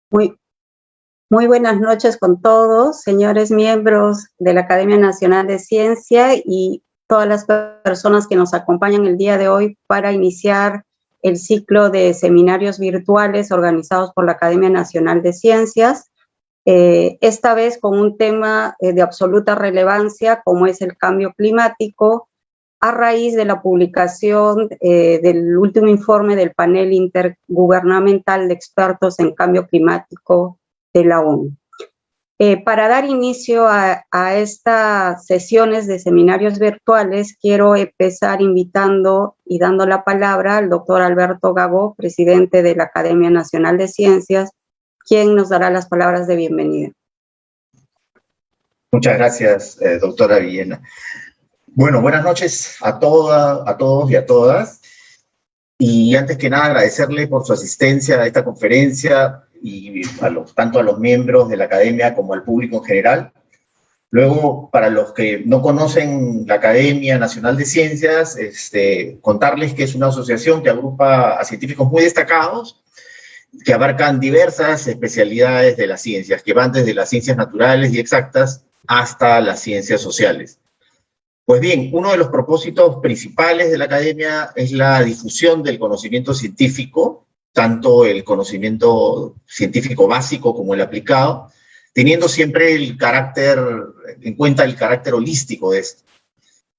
Muy, muy buenas noches con todos, señores miembros de la Academia Nacional de Ciencia y todas las personas que nos acompañan el día de hoy para iniciar el ciclo de seminarios virtuales organizados por la Academia Nacional de Ciencias, esta vez con un tema de absoluta relevancia como es el cambio climático, a raíz de la publicación del último informe del panel intergubernamental de expertos en cambio climático de la ONU. Para dar inicio a estas sesiones de seminarios virtuales, quiero empezar invitando y dando la palabra al doctor Alberto Gagó, presidente de la Academia Nacional de Ciencias, quien nos dará las palabras de bienvenida. Muchas gracias, doctora Villena. Bueno, buenas noches a todos y a todas. Y antes que nada, agradecerle por su asistencia a esta conferencia y tanto a los miembros de la academia como al público en general. Luego, para los que no conocen la Academia Nacional de Ciencias, contarles que es una asociación que agrupa a científicos muy destacados que abarcan diversas especialidades de las ciencias, que van desde las ciencias naturales y exactas hasta las ciencias sociales. Pues bien, uno de los propósitos principales de la academia es la difusión del conocimiento científico, tanto el conocimiento científico básico como el aplicado, teniendo siempre en cuenta el carácter holístico de esto.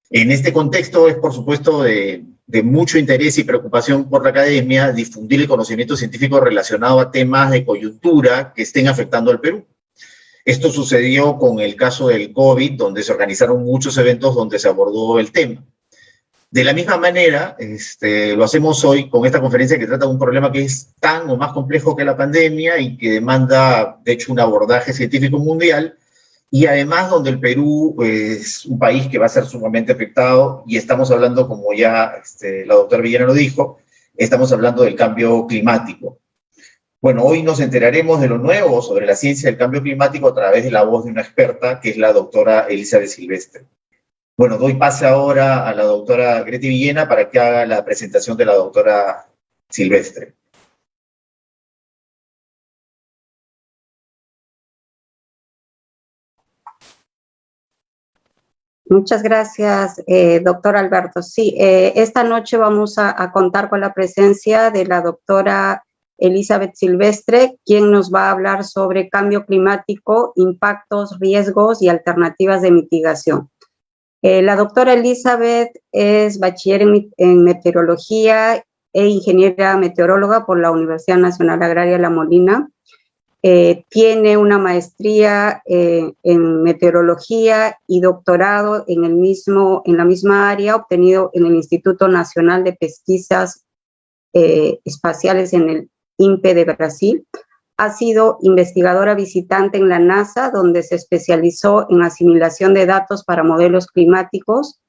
En este contexto es, por supuesto, de mucho interés y preocupación por la academia difundir el conocimiento científico relacionado a temas de coyuntura que estén afectando al Perú. Esto sucedió con el caso del COVID, donde se organizaron muchos eventos donde se abordó el tema. De la misma manera, lo hacemos hoy con esta conferencia que trata de un problema que es tan o más complejo que la pandemia y que demanda, de hecho, un abordaje científico mundial, y además donde el Perú es un país que va a ser sumamente afectado, y estamos hablando, como ya la doctora Villena lo dijo, estamos hablando del cambio climático. Bueno, hoy nos enteraremos de lo nuevo sobre la ciencia del cambio climático a través de la voz de una experta, que es la doctora Elizabeth Silvestre. Bueno, doy pase ahora a la doctora Greti Villena para que haga la presentación de la doctora Silvestre. Muchas gracias, doctor Alberto. Sí, esta noche vamos a contar con la presencia de la doctora Elizabeth Silvestre, quien nos va a hablar sobre cambio climático, impactos, riesgos y alternativas de mitigación. La doctora Elizabeth es bachiller en meteorología e ingeniera meteoróloga por la Universidad Nacional Agraria La Molina. Tiene una maestría en meteorología y doctorado en la misma área, obtenido en el Instituto Nacional de Pesquisas Espaciales en el INPE de Brasil. Ha sido investigadora visitante en la NASA, donde se especializó en asimilación de datos para modelos climáticos.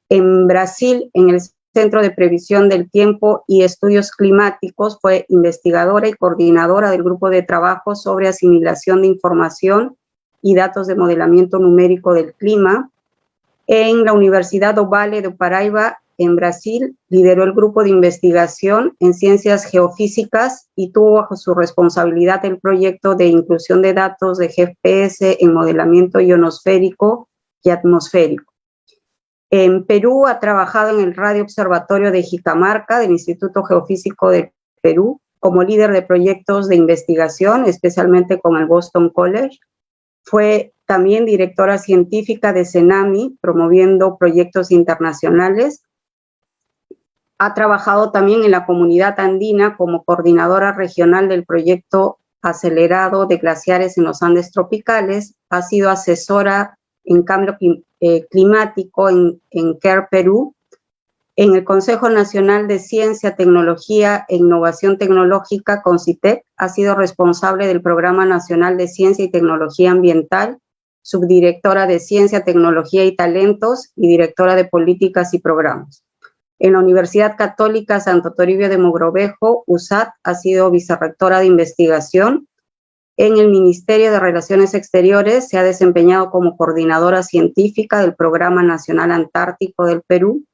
En Brasil, en el Centro de Previsión del Tiempo y Estudios Climáticos, fue investigadora y coordinadora del grupo de trabajo sobre asimilación de información y datos de modelamiento numérico del clima. En la Universidad do Vale do Paraíba, en Brasil, lideró el grupo de investigación en ciencias geofísicas y tuvo bajo su responsabilidad el proyecto de inclusión de datos de GPS en modelamiento ionosférico y atmosférico. En Perú ha trabajado en el Radio Observatorio de Jicamarca del Instituto Geofísico de Perú como líder de proyectos de investigación, especialmente con el Boston College. Fue también directora científica de CENAMI, promoviendo proyectos internacionales. Ha trabajado también en la comunidad andina como coordinadora regional del proyecto acelerado de glaciares en los Andes tropicales. Ha sido asesora en cambio climático en CARE Perú. En el Consejo Nacional de Ciencia, Tecnología e Innovación Tecnológica, CONCITEC, ha sido responsable del Programa Nacional de Ciencia y Tecnología Ambiental, subdirectora de Ciencia, Tecnología y Talentos y directora de Políticas y Programas. En la Universidad Católica Santo Toribio de Mogrovejo, USAT, ha sido vicerrectora de investigación. En el Ministerio de Relaciones Exteriores se ha desempeñado como coordinadora científica del Programa Nacional Antártico del Perú.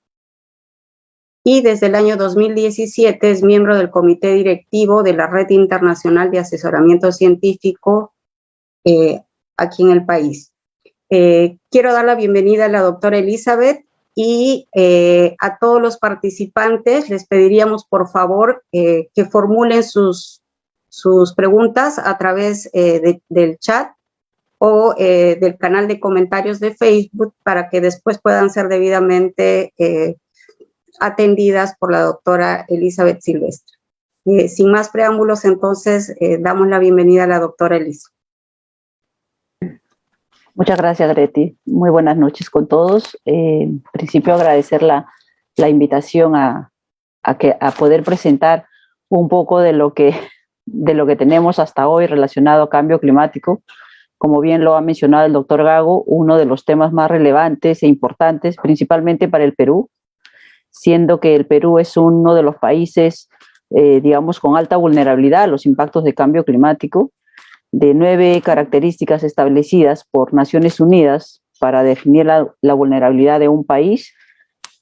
y desde el año 2017 es miembro del comité directivo de la Red Internacional de Asesoramiento Científico aquí en el país. Quiero dar la bienvenida a la doctora Elizabeth y a todos los participantes les pediríamos por favor que formulen sus preguntas a través del chat o del canal de comentarios de Facebook para que después puedan ser debidamente atendidas por la doctora Elizabeth Silvestre. Sin más preámbulos, entonces, damos la bienvenida a la doctora Elizabeth. Muchas gracias, Greti. Muy buenas noches con todos. En principio, agradecer la invitación a poder presentar un poco de lo que tenemos hasta hoy relacionado a cambio climático. Como bien lo ha mencionado el doctor Gago, uno de los temas más relevantes e importantes, principalmente para el Perú, siendo que el Perú es uno de los países, digamos, con alta vulnerabilidad a los impactos de cambio climático. De 9 características establecidas por Naciones Unidas para definir la vulnerabilidad de un país,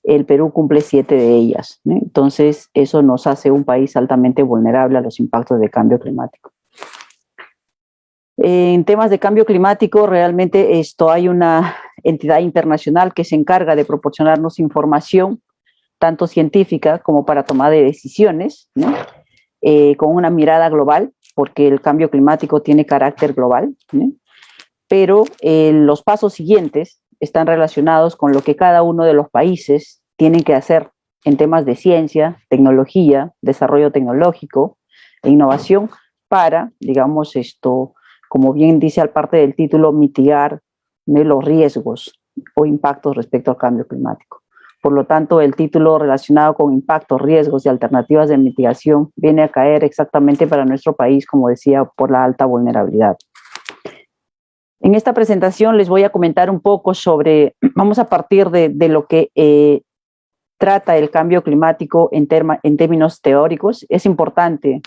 el Perú cumple 7 de ellas, ¿no? Entonces, eso nos hace un país altamente vulnerable a los impactos de cambio climático. En temas de cambio climático, realmente hay una entidad internacional que se encarga de proporcionarnos información, tanto científica como para toma de decisiones, ¿no? Con una mirada global, porque el cambio climático tiene carácter global, ¿no? Pero los pasos siguientes están relacionados con lo que cada uno de los países tienen que hacer en temas de ciencia, tecnología, desarrollo tecnológico e innovación para, digamos, como bien dice al parte del título, mitigar, ¿no?, los riesgos o impactos respecto al cambio climático. Por lo tanto, el título relacionado con impactos, riesgos y alternativas de mitigación viene a caer exactamente para nuestro país, como decía, por la alta vulnerabilidad. En esta presentación les voy a comentar un poco sobre, vamos a partir de lo que trata el cambio climático en términos teóricos. Es importante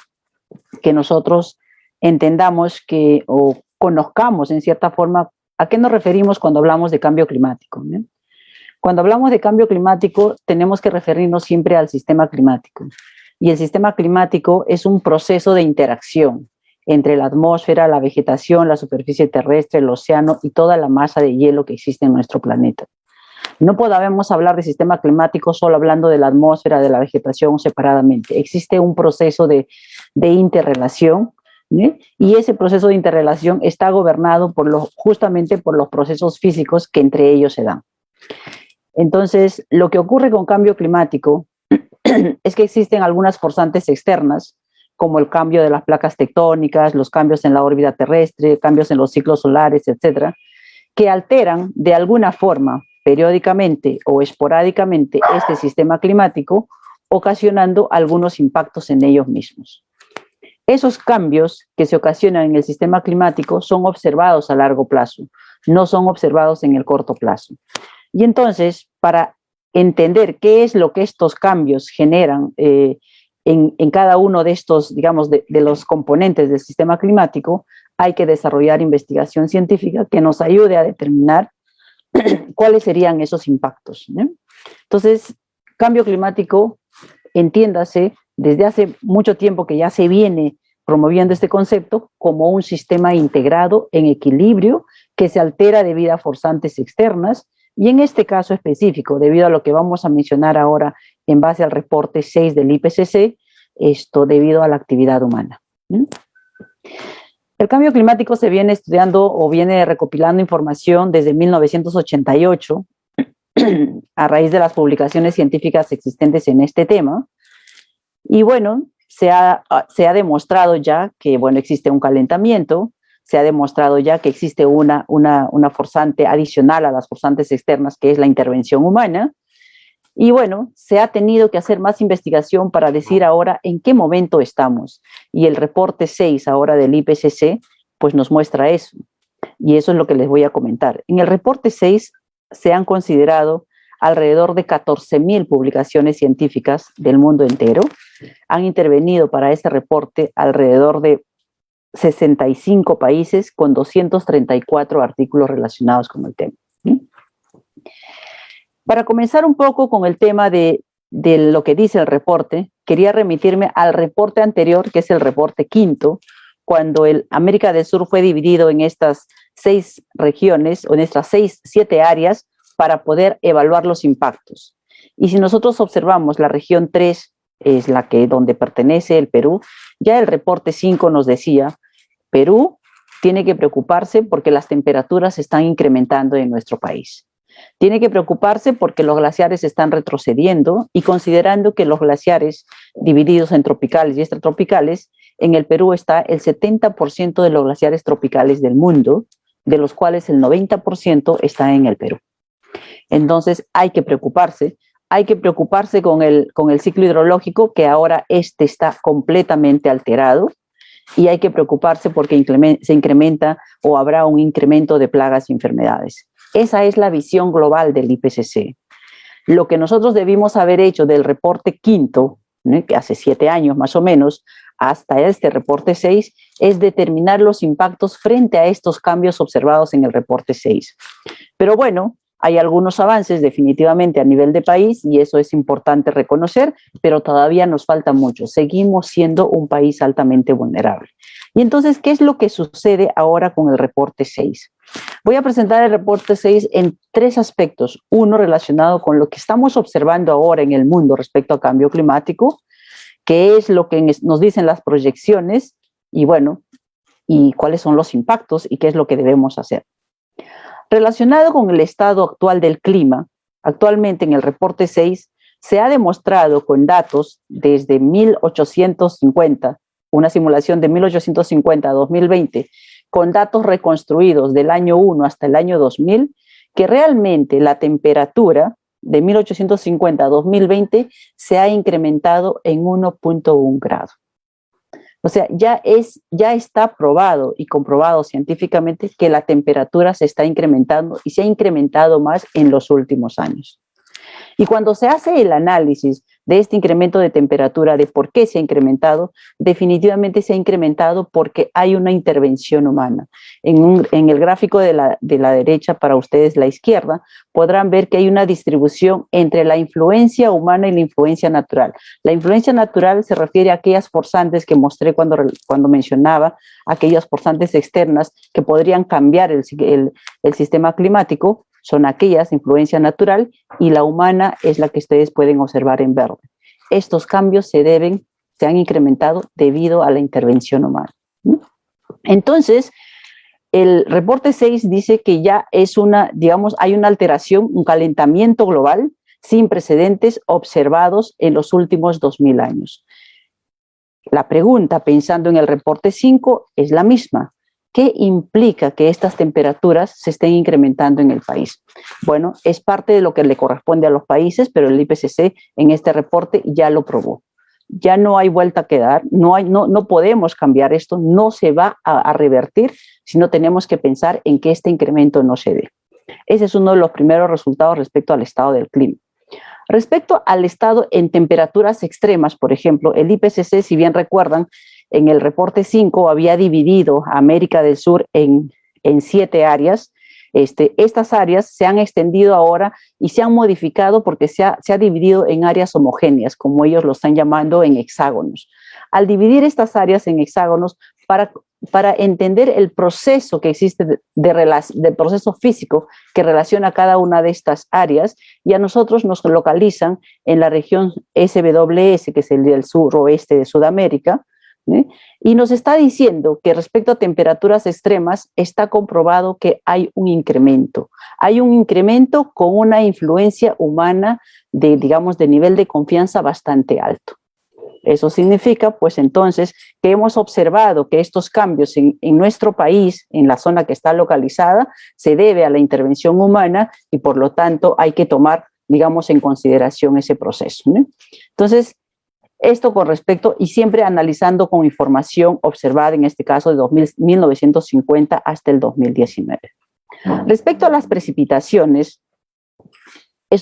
que nosotros entendamos o conozcamos en cierta forma a qué nos referimos cuando hablamos de cambio climático, ¿no? Cuando hablamos de cambio climático, tenemos que referirnos siempre al sistema climático. Y el sistema climático es un proceso de interacción entre la atmósfera, la vegetación, la superficie terrestre, el océano y toda la masa de hielo que existe en nuestro planeta. No podemos hablar de sistema climático solo hablando de la atmósfera, de la vegetación separadamente. Existe un proceso de interrelación, ¿no? Y ese proceso de interrelación está gobernado justamente por los procesos físicos que entre ellos se dan. Entonces, lo que ocurre con cambio climático es que existen algunas forzantes externas, como el cambio de las placas tectónicas, los cambios en la órbita terrestre, cambios en los ciclos solares, etcétera, que alteran de alguna forma, periódicamente o esporádicamente, este sistema climático, ocasionando algunos impactos en ellos mismos. Esos cambios que se ocasionan en el sistema climático son observados a largo plazo, no son observados en el corto plazo. Y entonces, para entender qué es lo que estos cambios generan en cada uno de estos, digamos, de los componentes del sistema climático, hay que desarrollar investigación científica que nos ayude a determinar cuáles serían esos impactos, ¿no? Entonces, cambio climático, entiéndase, desde hace mucho tiempo que ya se viene promoviendo este concepto como un sistema integrado en equilibrio que se altera debido a forzantes externas. Y en este caso específico, debido a lo que vamos a mencionar ahora en base al reporte 6 del IPCC, debido a la actividad humana. El cambio climático se viene estudiando o viene recopilando información desde 1988 a raíz de las publicaciones científicas existentes en este tema. Y bueno, se ha demostrado ya que, bueno, existe un calentamiento, se ha demostrado ya que existe una forzante adicional a las forzantes externas, que es la intervención humana. Y bueno, se ha tenido que hacer más investigación para decir ahora en qué momento estamos. Y el reporte 6 ahora del IPCC, pues nos muestra eso. Y eso es lo que les voy a comentar. En el reporte 6 se han considerado alrededor de 14.000 publicaciones científicas del mundo entero. Han intervenido para este reporte alrededor de 65 países con 234 artículos relacionados con el tema. Para comenzar un poco con el tema de de lo que dice el reporte, quería remitirme al reporte anterior, que es el reporte quinto, cuando América del Sur fue dividido en estas 6 regiones, o en estas 7 áreas, para poder evaluar los impactos. Y si nosotros observamos la región 3, es la que donde pertenece el Perú, ya el reporte 5 nos decía, Perú tiene que preocuparse porque las temperaturas se están incrementando en nuestro país. Tiene que preocuparse porque los glaciares están retrocediendo y considerando que los glaciares divididos en tropicales y extratropicales, en el Perú está el 70% de los glaciares tropicales del mundo, de los cuales el 90% está en el Perú. Entonces hay que preocuparse con el ciclo hidrológico, que ahora está completamente alterado, y hay que preocuparse porque se incrementa o habrá un incremento de plagas y enfermedades. Esa es la visión global del IPCC. Lo que nosotros debimos haber hecho del reporte quinto, ¿no?, que hace 7 años más o menos, hasta este reporte 6, es determinar los impactos frente a estos cambios observados en el reporte 6. Pero bueno, hay algunos avances definitivamente a nivel de país y eso es importante reconocer, pero todavía nos falta mucho. Seguimos siendo un país altamente vulnerable. Y entonces, ¿qué es lo que sucede ahora con el reporte 6? Voy a presentar el reporte 6 en 3 aspectos. Uno relacionado con lo que estamos observando ahora en el mundo respecto al cambio climático, qué es lo que nos dicen las proyecciones y bueno, y cuáles son los impactos y qué es lo que debemos hacer. Relacionado con el estado actual del clima, actualmente en el reporte 6 se ha demostrado con datos desde 1850, una simulación de 1850 a 2020, con datos reconstruidos del año 1 hasta el año 2000, que realmente la temperatura de 1850 a 2020 se ha incrementado en 1.1 grado. O sea, ya está probado y comprobado científicamente que la temperatura se está incrementando y se ha incrementado más en los últimos años. Y cuando se hace el análisis de este incremento de temperatura, de por qué se ha incrementado, definitivamente se ha incrementado porque hay una intervención humana. En el gráfico de la derecha, para ustedes la izquierda, podrán ver que hay una distribución entre la influencia humana y la influencia natural. La influencia natural se refiere a aquellas forzantes que mostré cuando mencionaba, aquellas forzantes externas que podrían cambiar el sistema climático, son aquellas, influencia natural, y la humana es la que ustedes pueden observar en verde. Estos cambios se han incrementado debido a la intervención humana. Entonces, el reporte 6 dice que ya hay una alteración, un calentamiento global sin precedentes observados en los últimos 2000 años. La pregunta, pensando en el reporte 5, es la misma. ¿Qué implica que estas temperaturas se estén incrementando en el país? Bueno, es parte de lo que le corresponde a los países, pero el IPCC en este reporte ya lo probó. Ya no hay vuelta que dar, no podemos cambiar esto, no se va a revertir, sino tenemos que pensar en que este incremento no se dé. Ese es uno de los primeros resultados respecto al estado del clima. Respecto al estado en temperaturas extremas, por ejemplo, el IPCC, si bien recuerdan, en el reporte 5 había dividido a América del Sur en 7 áreas. Estas áreas se han extendido ahora y se han modificado porque se ha dividido en áreas homogéneas, como ellos lo están llamando, en hexágonos. Al dividir estas áreas en hexágonos, para entender el proceso que existe de proceso físico que relaciona cada una de estas áreas, y a nosotros nos localizan en la región SWS, que es el del suroeste de Sudamérica, y nos está diciendo que respecto a temperaturas extremas está comprobado que hay un incremento. Hay un incremento con una influencia humana de nivel de confianza bastante alto. Eso significa, pues entonces, que hemos observado que estos cambios en nuestro país, en la zona que está localizada, se debe a la intervención humana y por lo tanto hay que tomar, en consideración ese proceso, ¿no? Entonces, esto con respecto, y siempre analizando con información observada, en este caso de 1950 hasta el 2019. Respecto a las precipitaciones,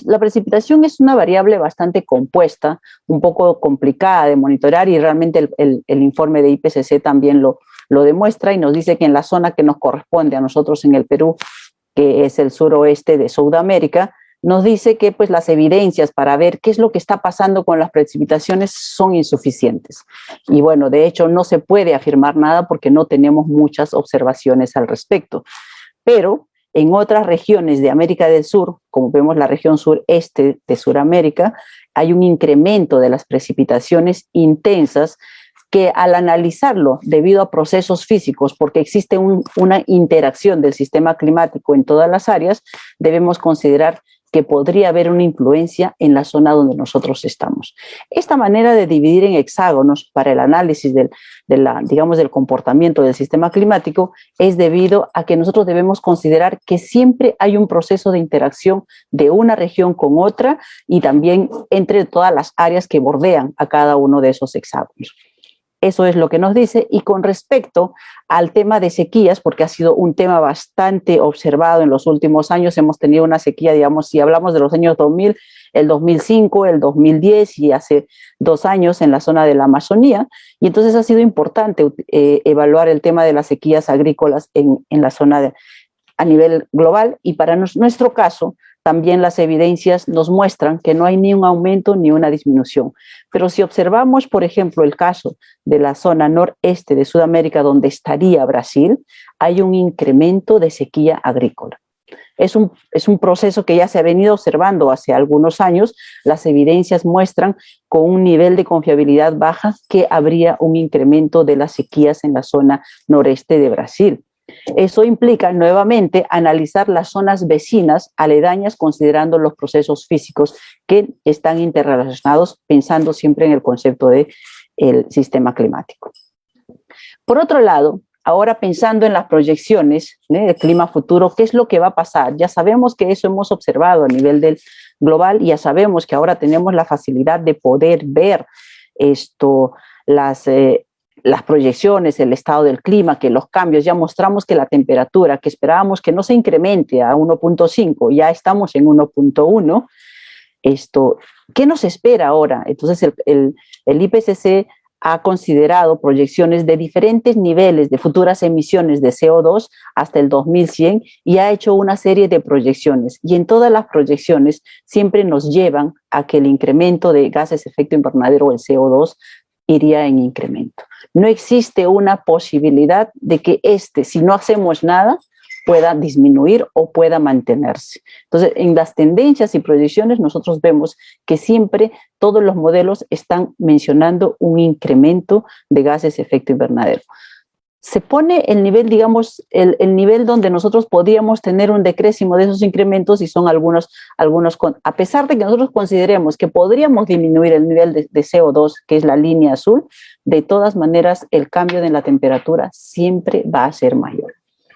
la precipitación es una variable bastante compuesta, un poco complicada de monitorear, y realmente el informe de IPCC también lo demuestra y nos dice que en la zona que nos corresponde a nosotros en el Perú, que es el suroeste de Sudamérica, nos dice que pues, las evidencias para ver qué es lo que está pasando con las precipitaciones son insuficientes. Y bueno, de hecho no se puede afirmar nada porque no tenemos muchas observaciones al respecto. Pero en otras regiones de América del Sur, como vemos la región sureste de Sudamérica, hay un incremento de las precipitaciones intensas que al analizarlo debido a procesos físicos, porque existe una interacción del sistema climático en todas las áreas, debemos considerar que podría haber una influencia en la zona donde nosotros estamos. Esta manera de dividir en hexágonos para el análisis del comportamiento del sistema climático es debido a que nosotros debemos considerar que siempre hay un proceso de interacción de una región con otra y también entre todas las áreas que bordean a cada uno de esos hexágonos. Eso es lo que nos dice. Y con respecto al tema de sequías, porque ha sido un tema bastante observado en los últimos años, hemos tenido una sequía, digamos, si hablamos de los años 2000, el 2005, el 2010 y hace 2 años en la zona de la Amazonía, y entonces ha sido importante evaluar el tema de las sequías agrícolas en la zona a nivel global, y para nuestro caso, también las evidencias nos muestran que no hay ni un aumento ni una disminución. Pero si observamos, por ejemplo, el caso de la zona noreste de Sudamérica, donde estaría Brasil, hay un incremento de sequía agrícola. Es un proceso que ya se ha venido observando hace algunos años. Las evidencias muestran con un nivel de confiabilidad baja que habría un incremento de las sequías en la zona noreste de Brasil. Eso implica nuevamente analizar las zonas vecinas aledañas considerando los procesos físicos que están interrelacionados, pensando siempre en el concepto del sistema climático. Por otro lado, ahora pensando en las proyecciones del clima futuro, ¿qué es lo que va a pasar? Ya sabemos que eso hemos observado a nivel del global y ya sabemos que ahora tenemos la facilidad de poder ver las proyecciones, el estado del clima, que los cambios, ya mostramos que la temperatura que esperábamos que no se incremente a 1.5, ya estamos en 1.1. ¿Qué nos espera ahora? Entonces el IPCC ha considerado proyecciones de diferentes niveles de futuras emisiones de CO2 hasta el 2100 y ha hecho una serie de proyecciones. Y en todas las proyecciones siempre nos llevan a que el incremento de gases de efecto invernadero, el CO2, iría en incremento. No existe una posibilidad de que si no hacemos nada, pueda disminuir o pueda mantenerse. Entonces, en las tendencias y proyecciones nosotros vemos que siempre todos los modelos están mencionando un incremento de gases de efecto invernadero. Se pone el nivel, digamos, el nivel donde nosotros podríamos tener un decréscimo de esos incrementos y son algunos, a pesar de que nosotros consideremos que podríamos disminuir el nivel de CO2, que es la línea azul, de todas maneras el cambio de la temperatura siempre va a ser mayor.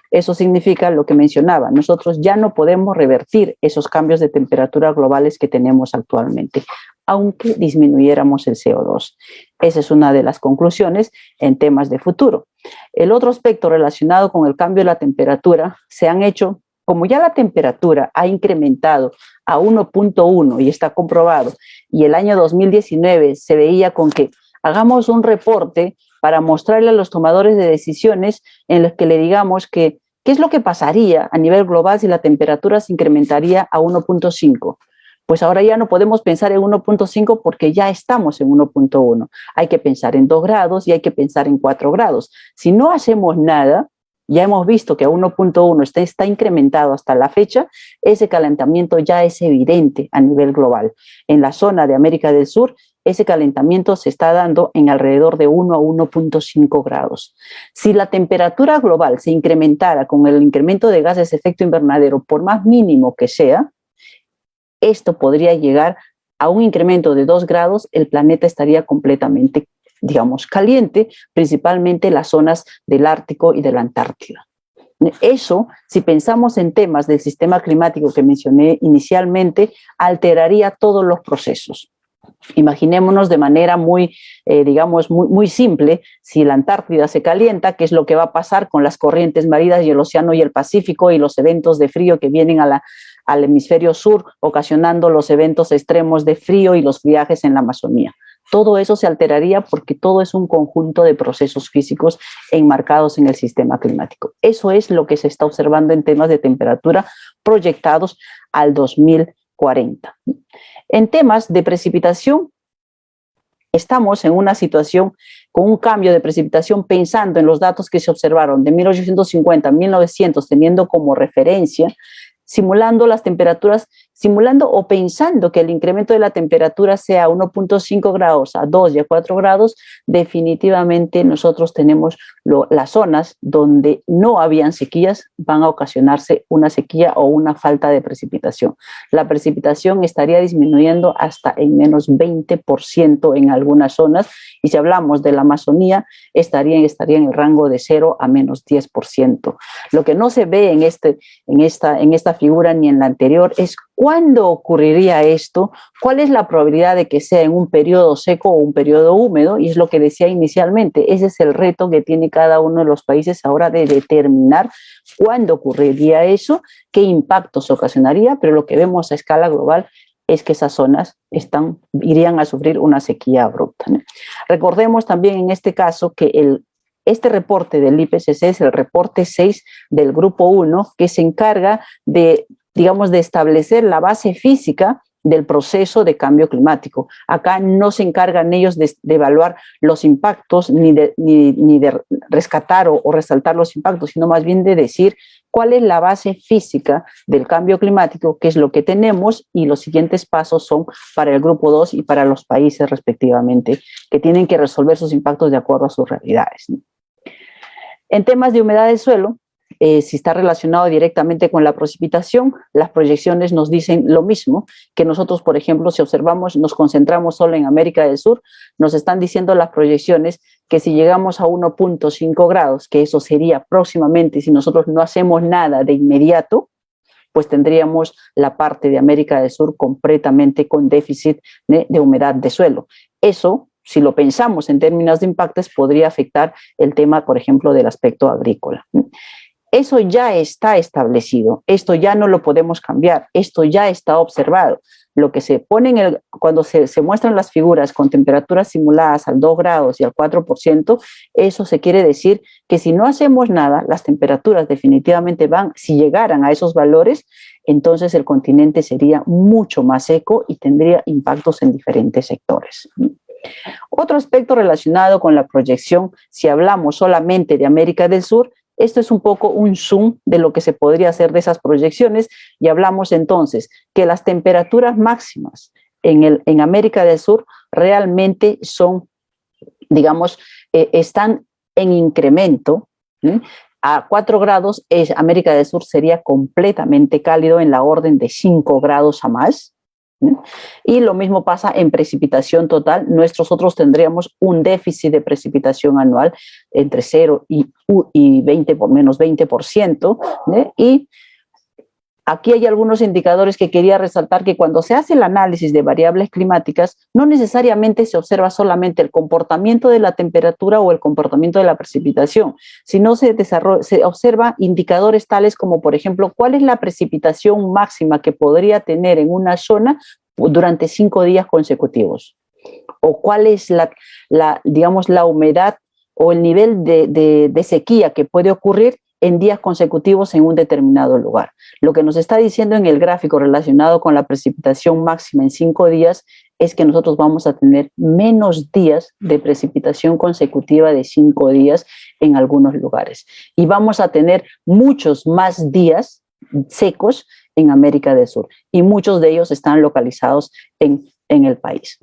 Eso significa lo que mencionaba, nosotros ya no podemos revertir esos cambios de temperatura globales que tenemos actualmente, aunque disminuyéramos el CO2. Esa es una de las conclusiones en temas de futuro. El otro aspecto relacionado con el cambio de la temperatura, se han hecho, como ya la temperatura ha incrementado a 1.1 y está comprobado, y el año 2019 se veía con que hagamos un reporte para mostrarle a los tomadores de decisiones en los que le digamos que ¿qué es lo que pasaría a nivel global si la temperatura se incrementaría a 1.5? Pues ahora ya no podemos pensar en 1.5 porque ya estamos en 1.1. Hay que pensar en 2 grados y hay que pensar en 4 grados. Si no hacemos nada, ya hemos visto que a 1.1 está incrementado hasta la fecha, ese calentamiento ya es evidente a nivel global. En la zona de América del Sur, ese calentamiento se está dando en alrededor de 1 a 1.5 grados. Si la temperatura global se incrementara con el incremento de gases de efecto invernadero, por más mínimo que sea, esto podría llegar a un incremento de 2 grados, el planeta estaría completamente, digamos, caliente, principalmente las zonas del Ártico y de la Antártida. Eso, si pensamos en temas del sistema climático que mencioné inicialmente, alteraría todos los procesos. Imaginémonos de manera muy simple, si la Antártida se calienta, ¿qué es lo que va a pasar con las corrientes marinas y el océano y el Pacífico y los eventos de frío que vienen al hemisferio sur, ocasionando los eventos extremos de frío y los viajes en la Amazonía? Todo eso se alteraría porque todo es un conjunto de procesos físicos enmarcados en el sistema climático. Eso es lo que se está observando en temas de temperatura proyectados al 2040. 2040. En temas de precipitación, estamos en una situación con un cambio de precipitación pensando en los datos que se observaron de 1850 a 1900, teniendo como referencia, simulando las temperaturas, simulando o pensando que el incremento de la temperatura sea 1.5 grados a 2 y a 4 grados, definitivamente nosotros tenemos las zonas donde no habían sequías, van a ocasionarse una sequía o una falta de precipitación. La precipitación estaría disminuyendo hasta en menos 20% en algunas zonas, y si hablamos de la Amazonía, estaría en el rango de 0 a menos 10%. Lo que no se ve en esta figura ni en la anterior es cuándo ocurriría esto, cuál es la probabilidad de que sea en un periodo seco o un periodo húmedo, y es lo que decía inicialmente, ese es el reto que tiene cada uno de los países ahora de determinar cuándo ocurriría eso, qué impactos ocasionaría, pero lo que vemos a escala global es que esas zonas irían a sufrir una sequía abrupta, ¿no? Recordemos también en este caso que este reporte del IPCC es el reporte 6 del grupo 1, que se encarga de, digamos, de establecer la base física del proceso de cambio climático. Acá no se encargan ellos de evaluar los impactos ni de rescatar o resaltar los impactos, sino más bien de decir cuál es la base física del cambio climático, qué es lo que tenemos, y los siguientes pasos son para el grupo 2 y para los países respectivamente, que tienen que resolver sus impactos de acuerdo a sus realidades, ¿no? En temas de humedad del suelo, si está relacionado directamente con la precipitación, las proyecciones nos dicen lo mismo, que nosotros, por ejemplo, si observamos, nos concentramos solo en América del Sur, nos están diciendo las proyecciones que si llegamos a 1.5 grados, que eso sería próximamente, si nosotros no hacemos nada de inmediato, pues tendríamos la parte de América del Sur completamente con déficit de humedad de suelo. Eso, si lo pensamos en términos de impactos, podría afectar el tema, por ejemplo, del aspecto agrícola. Eso ya está establecido, esto ya no lo podemos cambiar, esto ya está observado. Lo que se pone cuando se muestran las figuras con temperaturas simuladas al 2 grados y al 4%, eso se quiere decir que si no hacemos nada, las temperaturas definitivamente si llegaran a esos valores, entonces el continente sería mucho más seco y tendría impactos en diferentes sectores. Otro aspecto relacionado con la proyección, si hablamos solamente de América del Sur, esto es un poco un zoom de lo que se podría hacer de esas proyecciones, y hablamos entonces que las temperaturas máximas en América del Sur realmente son, digamos, están en incremento. A 4 grados, América del Sur sería completamente cálido en la orden de 5 grados a más. Y lo mismo pasa en precipitación total. Nosotros tendríamos un déficit de precipitación anual entre 0 y menos 20%. Y aquí hay algunos indicadores que quería resaltar, que cuando se hace el análisis de variables climáticas, no necesariamente se observa solamente el comportamiento de la temperatura o el comportamiento de la precipitación, sino se observa indicadores tales como, por ejemplo, cuál es la precipitación máxima que podría tener en una zona durante 5 días consecutivos, o cuál es digamos, la humedad o el nivel de sequía que puede ocurrir en días consecutivos en un determinado lugar. Lo que nos está diciendo en el gráfico relacionado con la precipitación máxima en 5 días es que nosotros vamos a tener menos días de precipitación consecutiva de 5 días en algunos lugares. Y vamos a tener muchos más días secos en América del Sur. Y muchos de ellos están localizados en el país.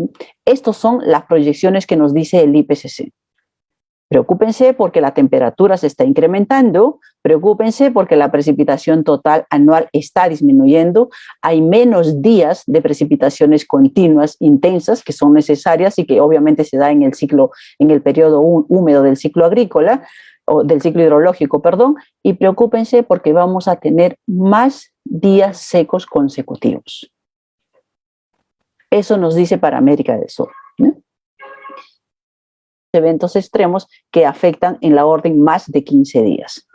Estas son las proyecciones que nos dice el IPCC. Preocúpense porque la temperatura se está incrementando, preocúpense porque la precipitación total anual está disminuyendo, hay menos días de precipitaciones continuas, intensas, que son necesarias y que obviamente se da en el periodo húmedo del ciclo agrícola, o del ciclo hidrológico, perdón, y preocúpense porque vamos a tener más días secos consecutivos. Eso nos dice para América del Sur, ¿no? Eventos extremos que afectan en la orden más de 15 días.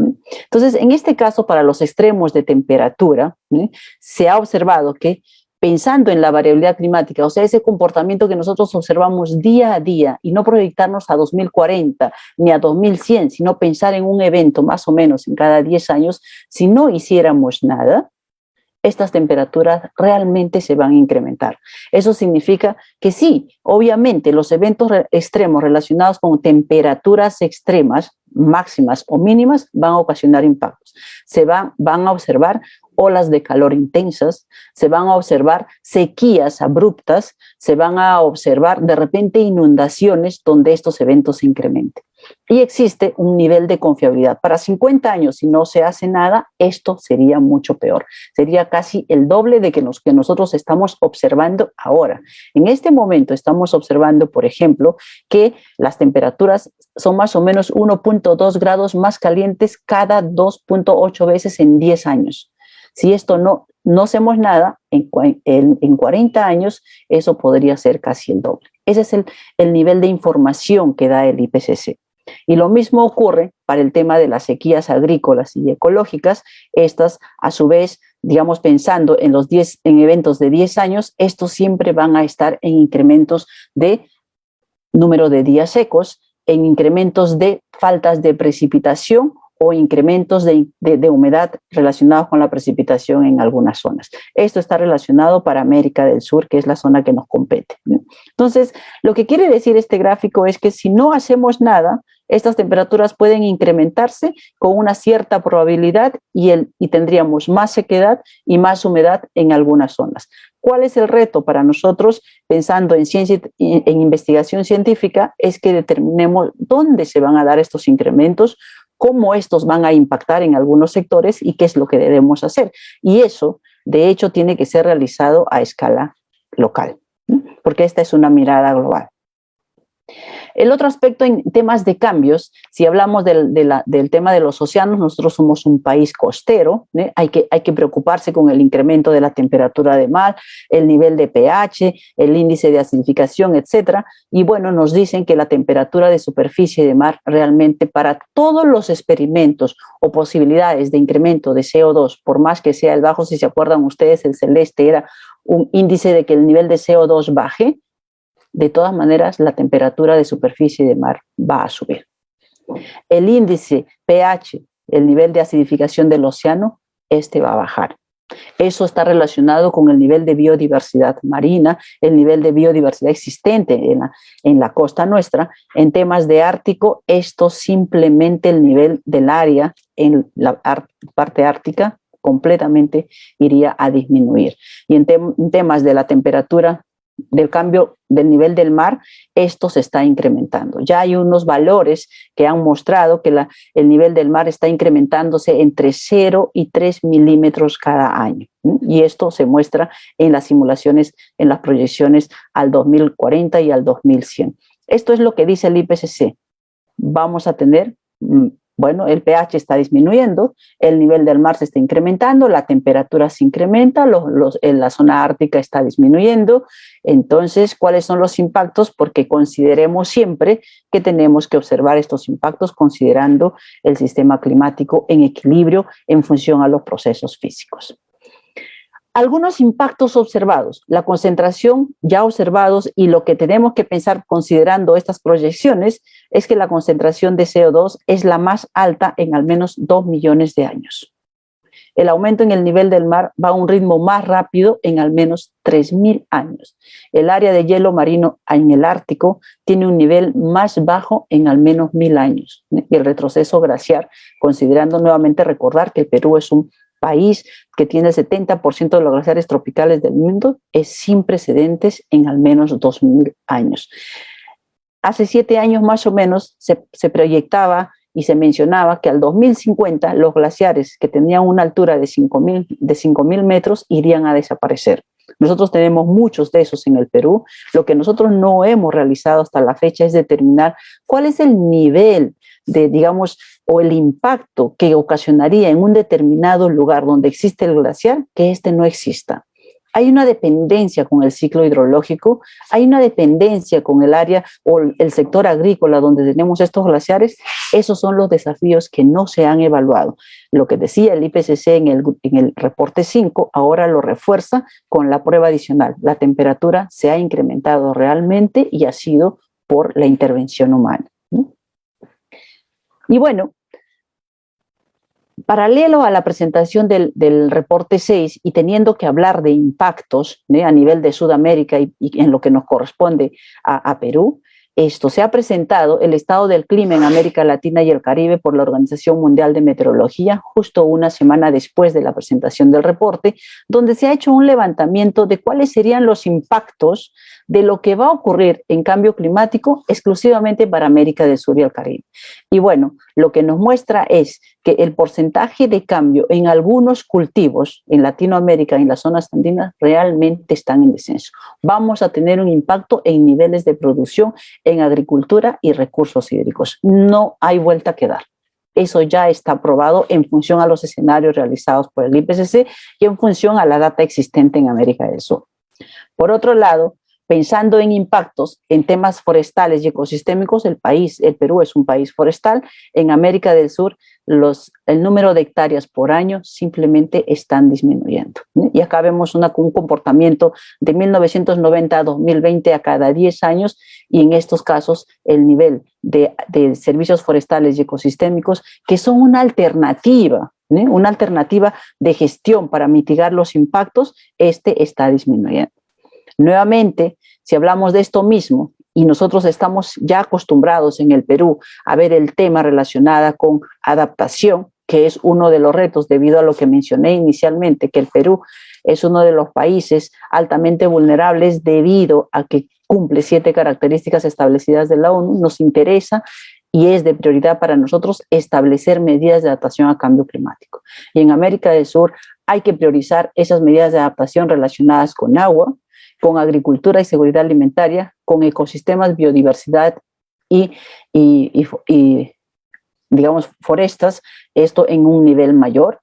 Entonces, en este caso, para los extremos de temperatura, se ha observado que pensando en la variabilidad climática, o sea, ese comportamiento que nosotros observamos día a día, y no proyectarnos a 2040 ni a 2100, sino pensar en un evento más o menos en cada 10 años, si no hiciéramos nada, estas temperaturas realmente se van a incrementar. Eso significa que sí, obviamente los eventos extremos relacionados con temperaturas extremas, máximas o mínimas, van a ocasionar impactos. Van a observar olas de calor intensas, se van a observar sequías abruptas, se van a observar de repente inundaciones donde estos eventos se incrementen. Y existe un nivel de confiabilidad. Para 50 años, si no se hace nada, esto sería mucho peor. Sería casi el doble de que nosotros estamos observando ahora. En este momento estamos observando, por ejemplo, que las temperaturas son más o menos 1.2 grados más calientes cada 2.8 veces en 10 años. Si esto no hacemos nada, en 40 años, eso podría ser casi el doble. Ese es el nivel de información que da el IPCC. Y lo mismo ocurre para el tema de las sequías agrícolas y ecológicas. Estas, a su vez, digamos, pensando en eventos de 10 años, estos siempre van a estar en incrementos de número de días secos, en incrementos de faltas de precipitación o incrementos de humedad relacionados con la precipitación en algunas zonas. Esto está relacionado para América del Sur, que es la zona que nos compete. Entonces, lo que quiere decir este gráfico es que si no hacemos nada, estas temperaturas pueden incrementarse con una cierta probabilidad y tendríamos más sequedad y más humedad en algunas zonas. ¿Cuál es el reto para nosotros, pensando en ciencia, en investigación científica? Es que determinemos dónde se van a dar estos incrementos, cómo estos van a impactar en algunos sectores y qué es lo que debemos hacer. Y eso, de hecho, tiene que ser realizado a escala local, porque esta es una mirada global. El otro aspecto en temas de cambios, si hablamos del tema de los océanos, nosotros somos un país costero, ¿eh? Hay que preocuparse con el incremento de la temperatura de mar, el nivel de pH, el índice de acidificación, etcétera. Y bueno, nos dicen que la temperatura de superficie de mar realmente para todos los experimentos o posibilidades de incremento de CO2, por más que sea el bajo, si se acuerdan ustedes, el celeste era un índice de que el nivel de CO2 baje, de todas maneras la temperatura de superficie de mar va a subir. El índice pH, el nivel de acidificación del océano, va a bajar. Eso está relacionado con el nivel de biodiversidad marina, el nivel de biodiversidad existente en la costa nuestra. En temas de Ártico, esto simplemente el nivel del área en la parte ártica completamente iría a disminuir. Y en temas de la temperatura, del cambio del nivel del mar, esto se está incrementando. Ya hay unos valores que han mostrado que el nivel del mar está incrementándose entre 0 y 3 milímetros cada año. Y esto se muestra en las simulaciones, en las proyecciones al 2040 y al 2100. Esto es lo que dice el IPCC. Vamos a tener, bueno, el pH está disminuyendo, el nivel del mar se está incrementando, la temperatura se incrementa, en la zona ártica está disminuyendo. Entonces, ¿cuáles son los impactos? Porque consideremos siempre que tenemos que observar estos impactos considerando el sistema climático en equilibrio en función a los procesos físicos. Algunos impactos observados, la concentración ya observados y lo que tenemos que pensar considerando estas proyecciones es que la concentración de CO2 es la más alta en al menos 2 millones de años. El aumento en el nivel del mar va a un ritmo más rápido en al menos 3.000 años. El área de hielo marino en el Ártico tiene un nivel más bajo en al menos 1.000 años. Y el retroceso glaciar, considerando nuevamente recordar que el Perú es un país que tiene el 70% de los glaciares tropicales del mundo, es sin precedentes en al menos 2.000 años. Hace 7 años más o menos se proyectaba y se mencionaba que al 2050 los glaciares que tenían una altura de 5.000 metros irían a desaparecer. Nosotros tenemos muchos de esos en el Perú. Lo que nosotros no hemos realizado hasta la fecha es determinar cuál es el nivel de, digamos, o el impacto que ocasionaría en un determinado lugar donde existe el glaciar que este no exista. Hay una dependencia con el ciclo hidrológico, hay una dependencia con el área o el sector agrícola donde tenemos estos glaciares. Esos son los desafíos que no se han evaluado. Lo que decía el IPCC en el reporte 5, ahora lo refuerza con la prueba adicional. La temperatura se ha incrementado realmente y ha sido por la intervención humana. Y bueno, Paralelo a la presentación del reporte 6 y teniendo que hablar de impactos a nivel de Sudamérica y en lo que nos corresponde a Perú, se ha presentado el estado del clima en América Latina y el Caribe por la Organización Mundial de Meteorología, justo una semana después de la presentación del reporte, donde se ha hecho un levantamiento de cuáles serían los impactos de lo que va a ocurrir en cambio climático exclusivamente para América del Sur y el Caribe. Y bueno, lo que nos muestra es que el porcentaje de cambio en algunos cultivos en Latinoamérica y en las zonas andinas realmente están en descenso. Vamos a tener un impacto en niveles de producción, en agricultura y recursos hídricos. No hay vuelta que dar. Eso ya está aprobado en función a los escenarios realizados por el IPCC y en función a la data existente en América del Sur. Por otro lado, pensando en impactos en temas forestales y ecosistémicos, el Perú es un país forestal. En América del Sur, el número de hectáreas por año simplemente están disminuyendo. Y acá vemos un comportamiento de 1990 a 2020 a cada 10 años, y en estos casos el nivel de servicios forestales y ecosistémicos, que son una alternativa de gestión para mitigar los impactos, está disminuyendo. Nuevamente, si hablamos de esto mismo, y nosotros estamos ya acostumbrados en el Perú a ver el tema relacionado con adaptación, que es uno de los retos debido a lo que mencioné inicialmente, que el Perú es uno de los países altamente vulnerables debido a que cumple 7 características establecidas de la ONU. Nos interesa y es de prioridad para nosotros establecer medidas de adaptación a cambio climático. Y en América del Sur hay que priorizar esas medidas de adaptación relacionadas con agua, con agricultura y seguridad alimentaria, con ecosistemas, biodiversidad y digamos, forestas, esto en un nivel mayor,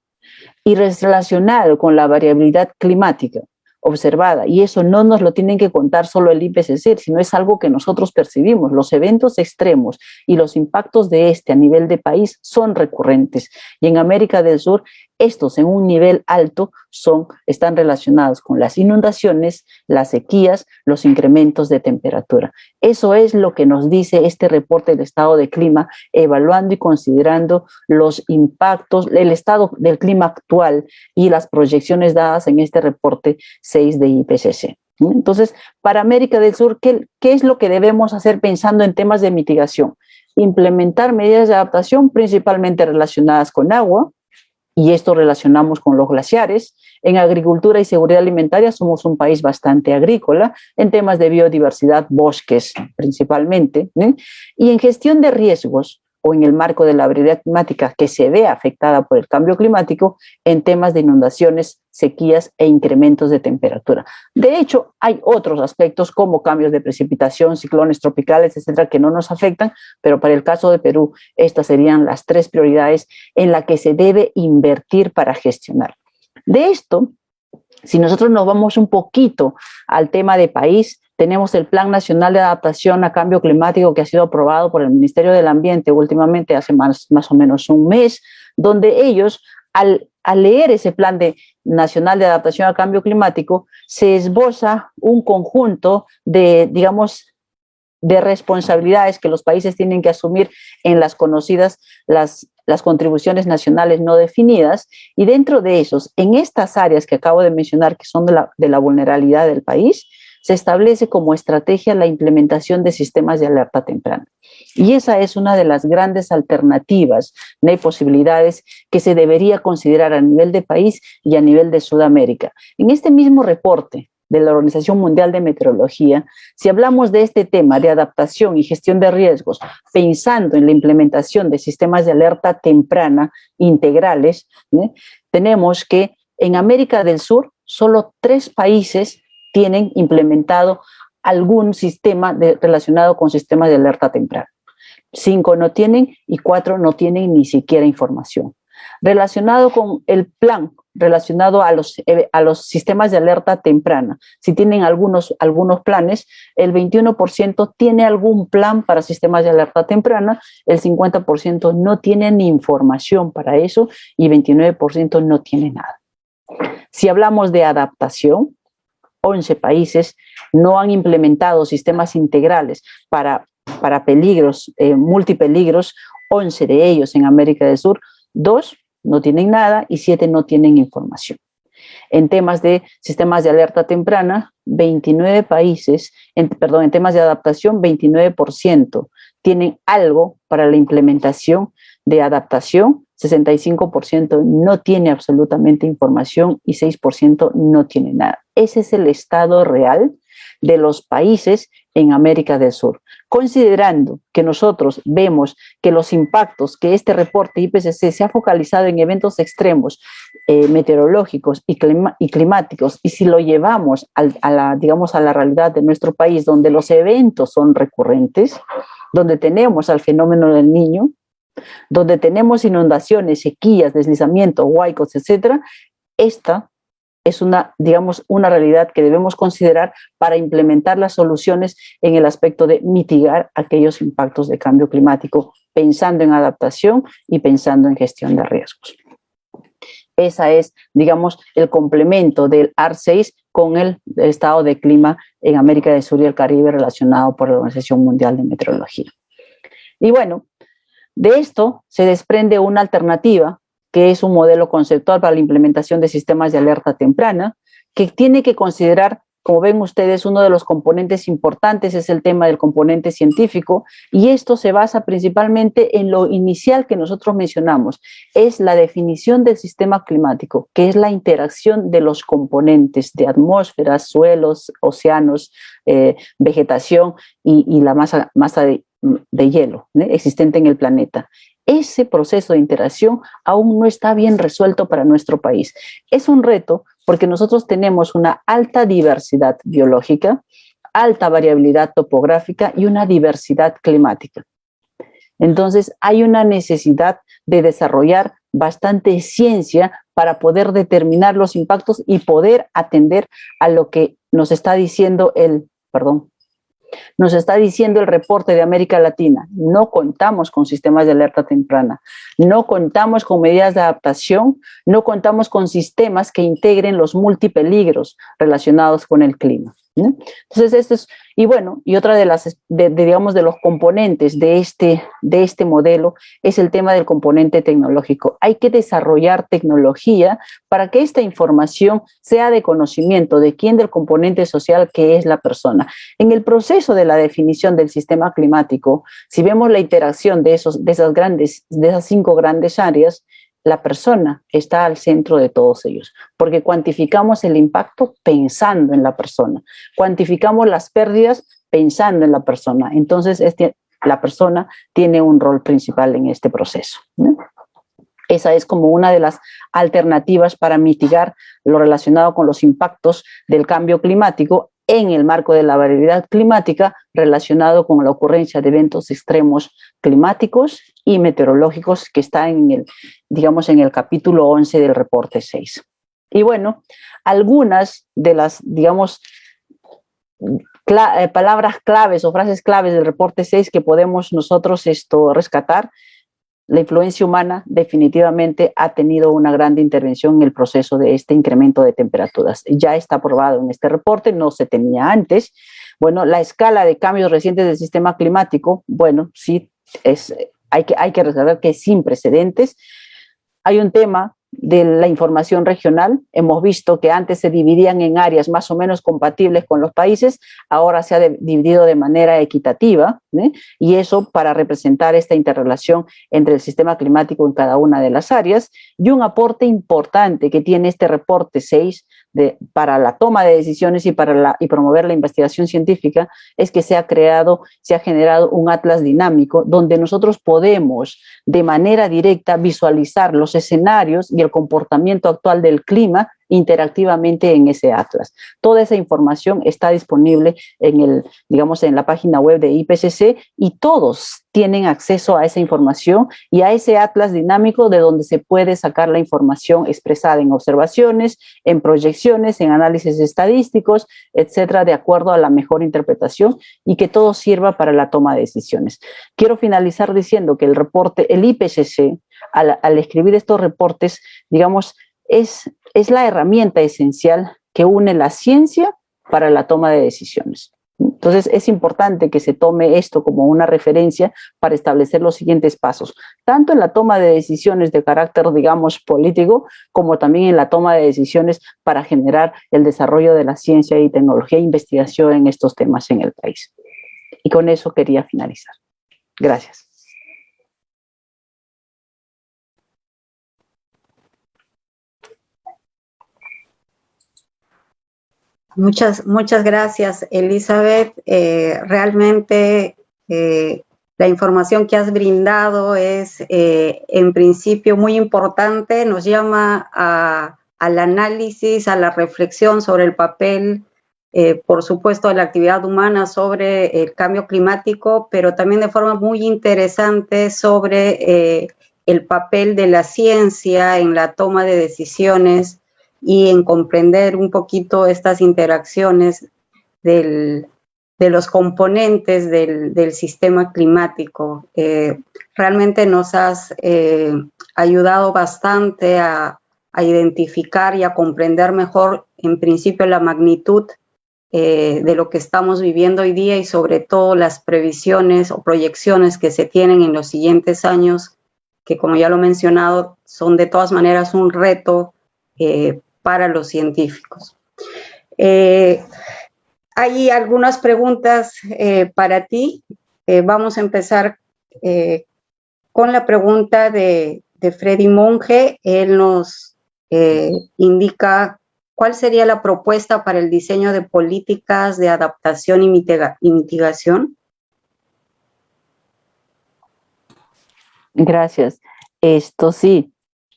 y relacionado con la variabilidad climática observada, y eso no nos lo tienen que contar solo el IPCC, sino es algo que nosotros percibimos. Los eventos extremos y los impactos de a nivel de país son recurrentes, y en América del Sur estos en un nivel alto están relacionados con las inundaciones, las sequías, los incrementos de temperatura. Eso es lo que nos dice este reporte del estado de clima, evaluando y considerando los impactos, el estado del clima actual y las proyecciones dadas en este reporte 6 de IPCC. Entonces, para América del Sur, ¿qué es lo que debemos hacer pensando en temas de mitigación? Implementar medidas de adaptación principalmente relacionadas con agua, y esto relacionamos con los glaciares. En agricultura y seguridad alimentaria somos un país bastante agrícola, en temas de biodiversidad, bosques principalmente, y en gestión de riesgos o en el marco de la variabilidad climática que se ve afectada por el cambio climático, en temas de inundaciones, sequías e incrementos de temperatura. De hecho, hay otros aspectos como cambios de precipitación, ciclones tropicales, etcétera, que no nos afectan, pero para el caso de Perú, estas serían las 3 prioridades en las que se debe invertir para gestionar. De esto, si nosotros nos vamos un poquito al tema de país, tenemos el Plan Nacional de Adaptación a Cambio Climático que ha sido aprobado por el Ministerio del Ambiente últimamente, hace más o menos un mes, donde ellos, al leer ese Plan Nacional de Adaptación a Cambio Climático, se esboza un conjunto de, digamos, de responsabilidades que los países tienen que asumir en las conocidas, las contribuciones nacionales no definidas, y dentro de esos, en estas áreas que acabo de mencionar, que son de la vulnerabilidad del país, se establece como estrategia la implementación de sistemas de alerta temprana. Y esa es una de las grandes alternativas, de posibilidades que se debería considerar a nivel de país y a nivel de Sudamérica. En este mismo reporte de la Organización Mundial de Meteorología, si hablamos de este tema de adaptación y gestión de riesgos, pensando en la implementación de sistemas de alerta temprana integrales, tenemos que en América del Sur solo 3 países tienen implementado algún sistema relacionado con sistemas de alerta temprana. 5 no tienen y 4 no tienen ni siquiera información. Relacionado con el plan, relacionado a los sistemas de alerta temprana, si tienen algunos planes, el 21% tiene algún plan para sistemas de alerta temprana, el 50% no tiene ni información para eso y 29% no tiene nada. Si hablamos de adaptación, 11 países no han implementado sistemas integrales para peligros, multipeligros, 11 de ellos en América del Sur, 2 no tienen nada y 7 no tienen información. En temas de sistemas de alerta temprana, 29 países, en temas de adaptación, 29% tienen algo para la implementación de adaptación, 65% no tiene absolutamente información y 6% no tiene nada. Ese es el estado real de los países en América del Sur. Considerando que nosotros vemos que los impactos que este reporte IPCC se ha focalizado en eventos extremos meteorológicos y climáticos, y si lo llevamos a la realidad de nuestro país, donde los eventos son recurrentes, donde tenemos al fenómeno del Niño, donde tenemos inundaciones, sequías, deslizamientos, huaicos, etcétera, esta es una realidad que debemos considerar para implementar las soluciones en el aspecto de mitigar aquellos impactos de cambio climático, pensando en adaptación y pensando en gestión de riesgos. Esa es, el complemento del AR6 con el estado de clima en América del Sur y el Caribe relacionado por la Organización Mundial de Meteorología. Y bueno, de esto se desprende una alternativa que es un modelo conceptual para la implementación de sistemas de alerta temprana, que tiene que considerar, como ven ustedes, uno de los componentes importantes es el tema del componente científico, y esto se basa principalmente en lo inicial que nosotros mencionamos, es la definición del sistema climático, que es la interacción de los componentes de atmósferas, suelos, océanos, vegetación y la masa de hielo, existente en el planeta. Ese proceso de interacción aún no está bien resuelto para nuestro país. Es un reto porque nosotros tenemos una alta diversidad biológica, alta variabilidad topográfica y una diversidad climática. Entonces, hay una necesidad de desarrollar bastante ciencia para poder determinar los impactos y poder atender a lo que nos está diciendo el reporte de América Latina. No contamos con sistemas de alerta temprana, no contamos con medidas de adaptación, no contamos con sistemas que integren los multipeligros relacionados con el clima. Entonces, esto es, y otra de los componentes de este modelo es el tema del componente tecnológico. Hay que desarrollar tecnología para que esta información sea de conocimiento de quién, del componente social que es la persona. En el proceso de la definición del sistema climático, si vemos la interacción de esas 5 grandes áreas, la persona está al centro de todos ellos, porque cuantificamos el impacto pensando en la persona, cuantificamos las pérdidas pensando en la persona. Entonces, la persona tiene un rol principal en este proceso, ¿no? Esa es como una de las alternativas para mitigar lo relacionado con los impactos del cambio climático en el marco de la variabilidad climática relacionado con la ocurrencia de eventos extremos climáticos y meteorológicos que está en el capítulo 11 del reporte 6. Y bueno, algunas de las, palabras claves o frases claves del reporte 6 que podemos nosotros rescatar. La influencia humana definitivamente ha tenido una gran intervención en el proceso de este incremento de temperaturas. Ya está aprobado en este reporte, no se tenía antes. Bueno, la escala de cambios recientes del sistema climático, sí, hay que recordar que es sin precedentes. Hay un tema de la información regional. Hemos visto que antes se dividían en áreas más o menos compatibles con los países, ahora se ha dividido de manera equitativa, y eso para representar esta interrelación entre el sistema climático en cada una de las áreas. Y un aporte importante que tiene este reporte 6 para la toma de decisiones y promover la investigación científica es que se ha generado un atlas dinámico donde nosotros podemos de manera directa visualizar los escenarios y el comportamiento actual del clima interactivamente en ese atlas. Toda esa información está disponible en la página web de IPCC, y todos tienen acceso a esa información y a ese atlas dinámico de donde se puede sacar la información expresada en observaciones, en proyecciones, en análisis estadísticos, etcétera, de acuerdo a la mejor interpretación, y que todo sirva para la toma de decisiones. Quiero finalizar diciendo que el IPCC, al escribir estos reportes, es la herramienta esencial que une la ciencia para la toma de decisiones. Entonces, es importante que se tome esto como una referencia para establecer los siguientes pasos, tanto en la toma de decisiones de carácter, digamos, político, como también en la toma de decisiones para generar el desarrollo de la ciencia y tecnología e investigación en estos temas en el país. Y con eso quería finalizar. Gracias. Muchas gracias, Elizabeth. Realmente la información que has brindado es en principio muy importante, nos llama al análisis, a la reflexión sobre el papel, por supuesto, de la actividad humana sobre el cambio climático, pero también de forma muy interesante sobre el papel de la ciencia en la toma de decisiones y en comprender un poquito estas interacciones de los componentes del sistema climático. Realmente nos has ayudado bastante a identificar y a comprender mejor, en principio, la magnitud de lo que estamos viviendo hoy día y sobre todo las previsiones o proyecciones que se tienen en los siguientes años, que como ya lo he mencionado, son de todas maneras un reto para los científicos. Hay algunas preguntas para ti. Vamos a empezar con la pregunta de Freddy Monge. Él nos indica cuál sería la propuesta para el diseño de políticas de adaptación y mitigación. Gracias. Esto sí.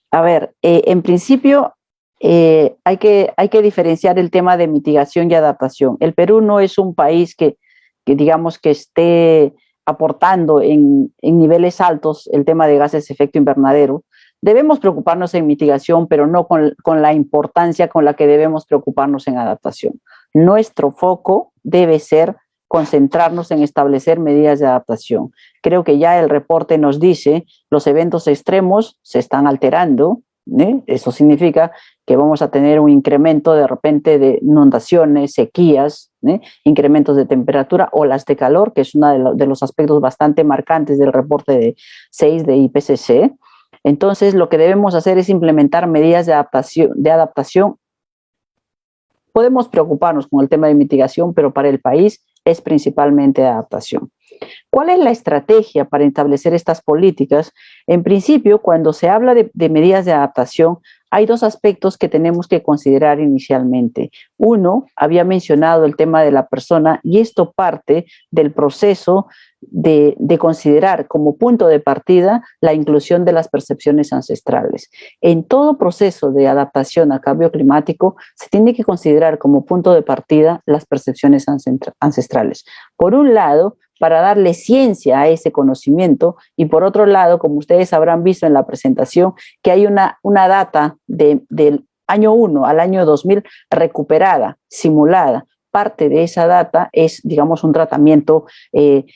A ver, en principio, hay que diferenciar el tema de mitigación y adaptación. El Perú no es un país que digamos que esté aportando en niveles altos el tema de gases de efecto invernadero. Debemos preocuparnos en mitigación, pero no con la importancia con la que debemos preocuparnos en adaptación. Nuestro foco debe ser concentrarnos en establecer medidas de adaptación. Creo que ya el reporte nos dice los eventos extremos se están alterando. Eso significa que vamos a tener un incremento de repente de inundaciones, sequías, incrementos de temperatura, olas de calor, que es uno de los aspectos bastante marcantes del reporte 6 de IPCC. Entonces, lo que debemos hacer es implementar medidas de adaptación. Podemos preocuparnos con el tema de mitigación, pero para el país es principalmente adaptación. ¿Cuál es la estrategia para establecer estas políticas? En principio, cuando se habla de medidas de adaptación, hay dos aspectos que tenemos que considerar inicialmente. Uno, había mencionado el tema de la persona y esto parte del proceso de considerar como punto de partida la inclusión de las percepciones ancestrales. En todo proceso de adaptación a cambio climático se tiene que considerar como punto de partida las percepciones ancestrales. Por un lado, para darle ciencia a ese conocimiento y por otro lado, como ustedes habrán visto en la presentación, que hay una data del año 1 al año 2000 recuperada, simulada. Parte de esa data es, digamos, un tratamiento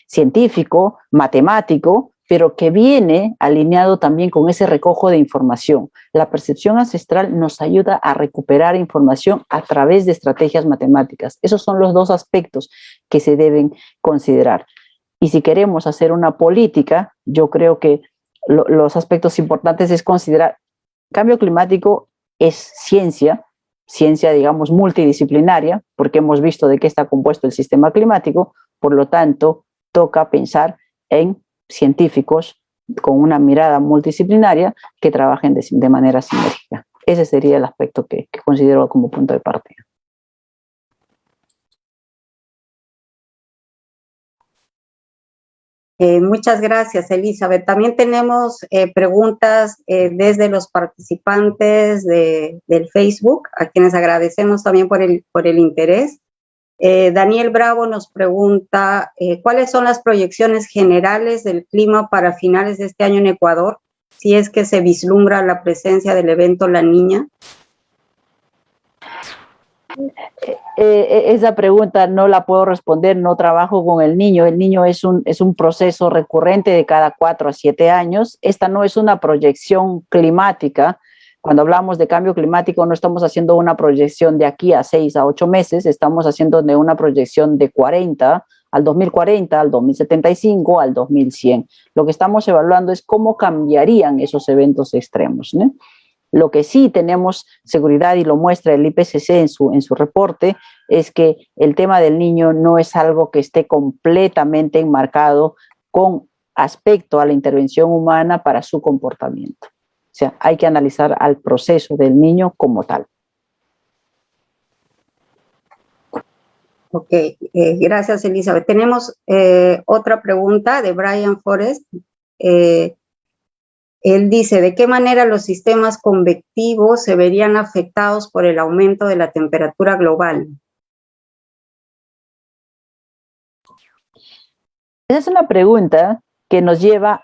científico, matemático, pero que viene alineado también con ese recojo de información. La percepción ancestral nos ayuda a recuperar información a través de estrategias matemáticas. Esos son los dos aspectos que se deben considerar. Y si queremos hacer una política, yo creo que los aspectos importantes es considerar cambio climático es ciencia, digamos, multidisciplinaria, porque hemos visto de qué está compuesto el sistema climático, por lo tanto, toca pensar en científicos con una mirada multidisciplinaria que trabajen de manera sinérgica. Ese sería el aspecto que considero como punto de partida. Muchas gracias, Elizabeth. También tenemos preguntas desde los participantes del Facebook, a quienes agradecemos también por el interés. Daniel Bravo nos pregunta, ¿cuáles son las proyecciones generales del clima para finales de este año en Ecuador, si es que se vislumbra la presencia del evento La Niña? Esa pregunta no la puedo responder, no trabajo con el niño. El niño es un proceso recurrente de cada 4 a 7 años. Esta no es una proyección climática, Cuando hablamos de cambio climático no estamos haciendo una proyección de aquí a 6 a 8 meses, estamos haciendo de una proyección de 40 al 2040, al 2075, al 2100. Lo que estamos evaluando es cómo cambiarían esos eventos extremos, ¿no? Lo que sí tenemos seguridad, y lo muestra el IPCC en su reporte, es que el tema del niño no es algo que esté completamente enmarcado con aspecto a la intervención humana para su comportamiento. O sea, hay que analizar al proceso del niño como tal. Ok, gracias, Elizabeth. Tenemos otra pregunta de Brian Forrest. Él dice, ¿de qué manera los sistemas convectivos se verían afectados por el aumento de la temperatura global? Esa es una pregunta que nos lleva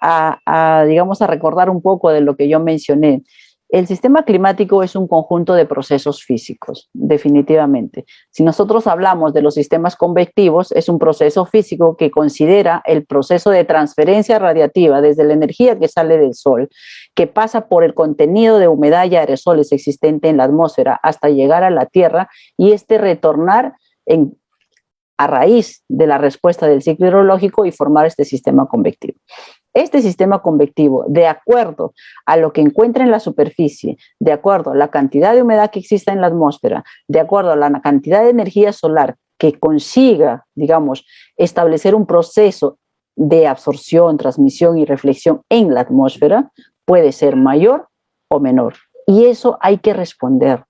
digamos, a recordar un poco de lo que yo mencioné. El sistema climático es un conjunto de procesos físicos, definitivamente. Si nosotros hablamos de los sistemas convectivos, es un proceso físico que considera el proceso de transferencia radiativa desde la energía que sale del Sol, que pasa por el contenido de humedad y aerosoles existente en la atmósfera hasta llegar a la Tierra y retornar a raíz de la respuesta del ciclo hidrológico y formar este sistema convectivo. Este sistema convectivo, de acuerdo a lo que encuentra en la superficie, de acuerdo a la cantidad de humedad que exista en la atmósfera, de acuerdo a la cantidad de energía solar que consiga, digamos, establecer un proceso de absorción, transmisión y reflexión en la atmósfera, puede ser mayor o menor. Y eso hay que responder.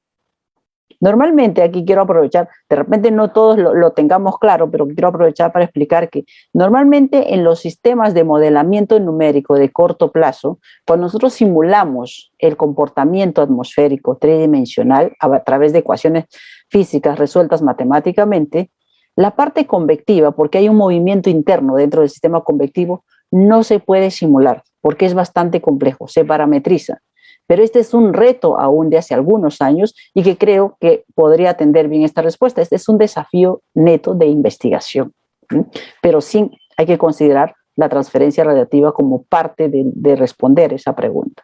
Normalmente aquí quiero aprovechar, de repente no todos lo tengamos claro, pero quiero aprovechar para explicar que normalmente en los sistemas de modelamiento numérico de corto plazo, cuando nosotros simulamos el comportamiento atmosférico tridimensional a través de ecuaciones físicas resueltas matemáticamente, la parte convectiva, porque hay un movimiento interno dentro del sistema convectivo, no se puede simular porque es bastante complejo, se parametriza. Pero este es un reto aún de hace algunos años y que creo que podría atender bien esta respuesta. Este es un desafío neto de investigación, ¿sí? Pero sí hay que considerar la transferencia radiativa como parte de responder esa pregunta.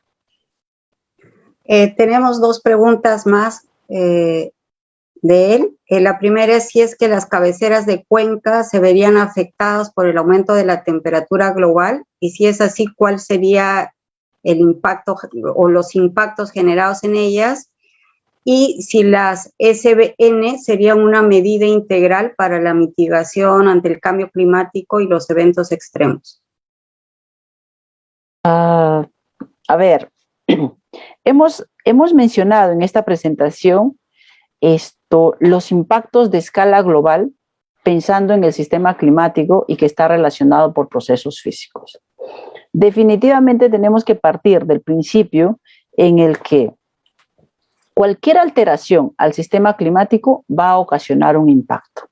Tenemos dos preguntas más de él. La primera es si es que las cabeceras de cuenca se verían afectadas por el aumento de la temperatura global y si es así, ¿cuál sería el impacto o los impactos generados en ellas? Y si las SBN serían una medida integral para la mitigación ante el cambio climático y los eventos extremos. A ver, hemos mencionado en esta presentación los impactos de escala global pensando en el sistema climático y que está relacionado por procesos físicos. Definitivamente tenemos que partir del principio en el que cualquier alteración al sistema climático va a ocasionar un impacto.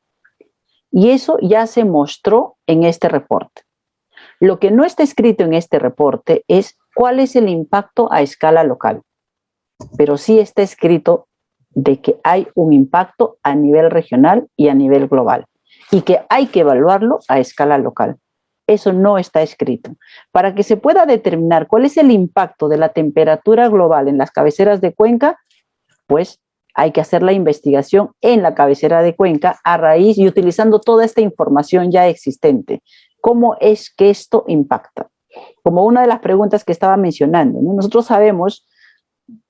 Y eso ya se mostró en este reporte. Lo que no está escrito en este reporte es cuál es el impacto a escala local, pero sí está escrito de que hay un impacto a nivel regional y a nivel global y que hay que evaluarlo a escala local. Eso no está escrito. Para que se pueda determinar cuál es el impacto de la temperatura global en las cabeceras de cuenca, pues hay que hacer la investigación en la cabecera de cuenca a raíz y utilizando toda esta información ya existente. ¿Cómo es que esto impacta? Como una de las preguntas que estaba mencionando, ¿no? Nosotros sabemos,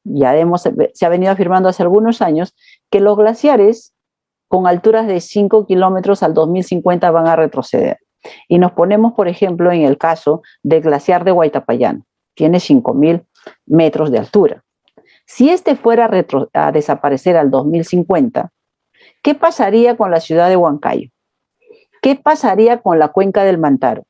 se ha venido afirmando hace algunos años, que los glaciares con alturas de 5 kilómetros al 2050 van a retroceder. Y nos ponemos, por ejemplo, en el caso del glaciar de Huaytapallán. Tiene 5.000 metros de altura. Si este fuera a desaparecer al 2050, ¿qué pasaría con la ciudad de Huancayo? ¿Qué pasaría con la cuenca del Mantaro?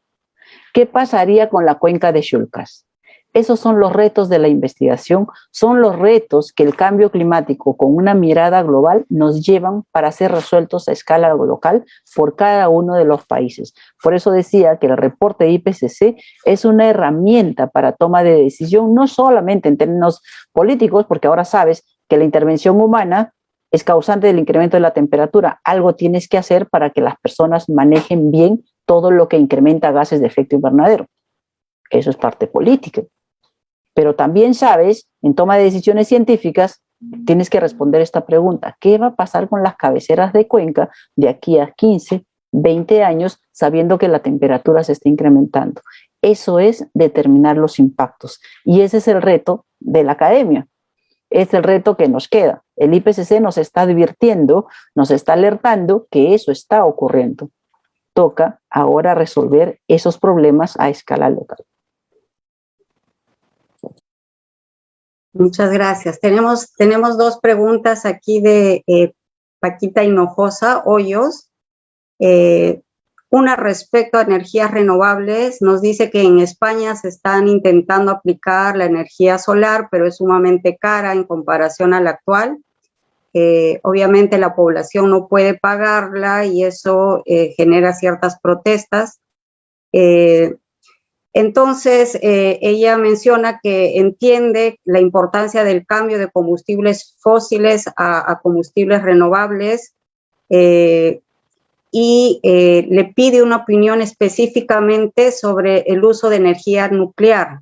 ¿Qué pasaría con la cuenca de Xulcas? Esos son los retos de la investigación, son los retos que el cambio climático con una mirada global nos llevan para ser resueltos a escala local por cada uno de los países. Por eso decía que el reporte de IPCC es una herramienta para toma de decisión, no solamente en términos políticos, porque ahora sabes que la intervención humana es causante del incremento de la temperatura. Algo tienes que hacer para que las personas manejen bien todo lo que incrementa gases de efecto invernadero. Eso es parte política. Pero también sabes, en toma de decisiones científicas, tienes que responder esta pregunta: ¿qué va a pasar con las cabeceras de cuenca de aquí a 15, 20 años, sabiendo que la temperatura se está incrementando? Eso es determinar los impactos. Y ese es el reto de la academia. Es el reto que nos queda. El IPCC nos está advirtiendo, nos está alertando que eso está ocurriendo. Toca ahora resolver esos problemas a escala local. Muchas gracias. Tenemos dos preguntas aquí de Paquita Hinojosa Hoyos. Una respecto a energías renovables, nos dice que en España se están intentando aplicar la energía solar, pero es sumamente cara en comparación a la actual. Obviamente la población no puede pagarla y eso genera ciertas protestas. Entonces, ella menciona que entiende la importancia del cambio de combustibles fósiles a combustibles renovables, y le pide una opinión específicamente sobre el uso de energía nuclear,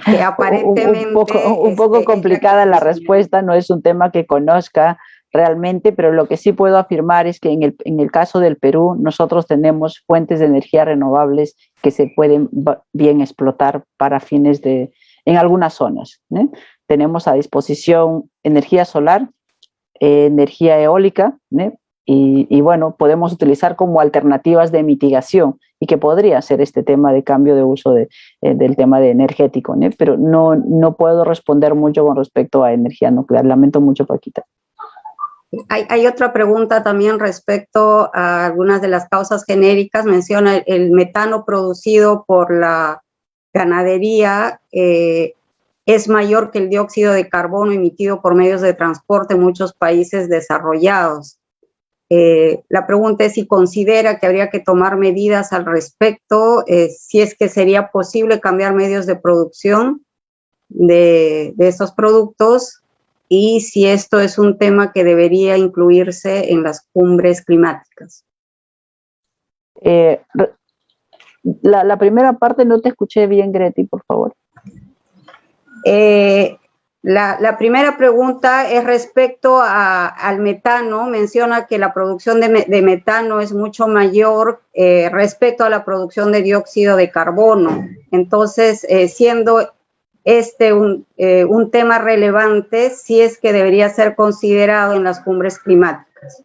que aparentemente un poco complicada la respuesta, no es un tema que conozca realmente, pero lo que sí puedo afirmar es que en el caso del Perú nosotros tenemos fuentes de energía renovables que se pueden bien explotar para fines en algunas zonas, ¿eh? Tenemos a disposición energía solar, energía eólica, ¿eh? Y bueno, podemos utilizar como alternativas de mitigación y que podría ser este tema de cambio de uso del tema de energético, ¿eh? Pero no puedo responder mucho con respecto a energía nuclear. Lamento mucho, Paquita. Hay otra pregunta también respecto a algunas de las causas genéricas. Menciona el metano producido por la ganadería, es mayor que el dióxido de carbono emitido por medios de transporte en muchos países desarrollados. La pregunta es si considera que habría que tomar medidas al respecto, si es que sería posible cambiar medios de producción de estos productos y si esto es un tema que debería incluirse en las cumbres climáticas. La primera parte no te escuché bien, Greti, por favor. La primera pregunta es respecto al metano. Menciona que la producción de metano es mucho mayor respecto a la producción de dióxido de carbono. Entonces, siendo este un tema relevante, si es que debería ser considerado en las cumbres climáticas.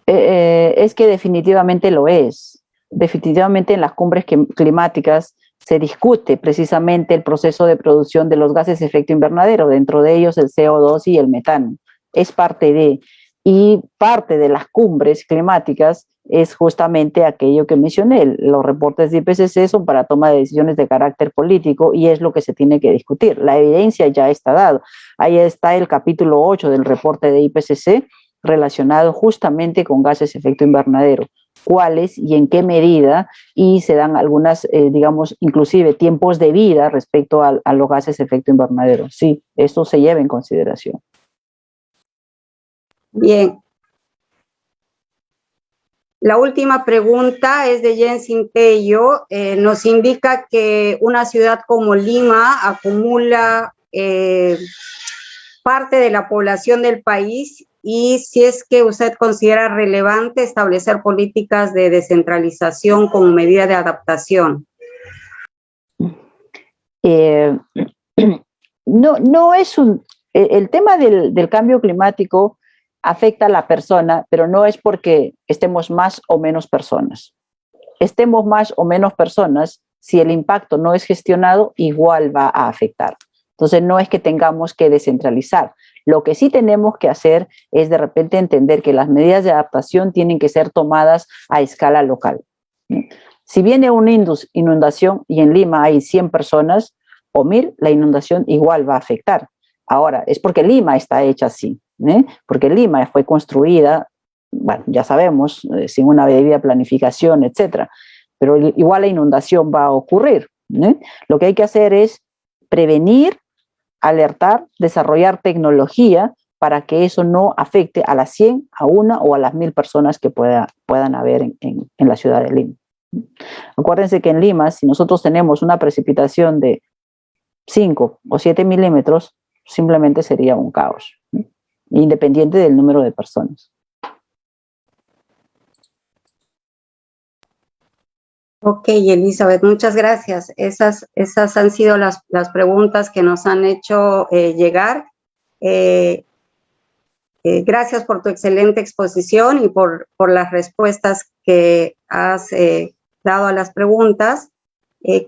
Es que definitivamente lo es. Definitivamente en las cumbres climáticas se discute precisamente el proceso de producción de los gases de efecto invernadero, dentro de ellos el CO2 y el metano. Es parte y parte de las cumbres climáticas es justamente aquello que mencioné. Los reportes de IPCC son para toma de decisiones de carácter político y es lo que se tiene que discutir. La evidencia ya está dada. Ahí está el capítulo 8 del reporte de IPCC relacionado justamente con gases de efecto invernadero. Cuáles y en qué medida, y se dan algunas, digamos, inclusive tiempos de vida respecto a los gases de efecto invernadero. Sí, esto se lleva en consideración. Bien. La última pregunta es de Jensin Tello. Nos indica que una ciudad como Lima acumula parte de la población del país y si es que usted considera relevante establecer políticas de descentralización como medida de adaptación. No es el tema del cambio climático afecta a la persona, pero no es porque estemos más o menos personas. Estemos más o menos personas, si el impacto no es gestionado, igual va a afectar. Entonces, no es que tengamos que descentralizar. Lo que sí tenemos que hacer es de repente entender que las medidas de adaptación tienen que ser tomadas a escala local. Si viene una inundación y en Lima hay 100 personas o 1000, la inundación igual va a afectar. Ahora, es porque Lima está hecha así, porque Lima fue construida, bueno, ya sabemos, sin una debida planificación, etcétera, pero igual la inundación va a ocurrir. Lo que hay que hacer es prevenir, alertar, desarrollar tecnología para que eso no afecte a las 100, a 1 o a las 1000 personas que puedan haber en la ciudad de Lima. Acuérdense que en Lima, si nosotros tenemos una precipitación de 5 o 7 milímetros, simplemente sería un caos, ¿no? Independiente del número de personas. Ok, Elizabeth, muchas gracias. Esas han sido las preguntas que nos han hecho llegar. Gracias por tu excelente exposición y por las respuestas que has dado a las preguntas.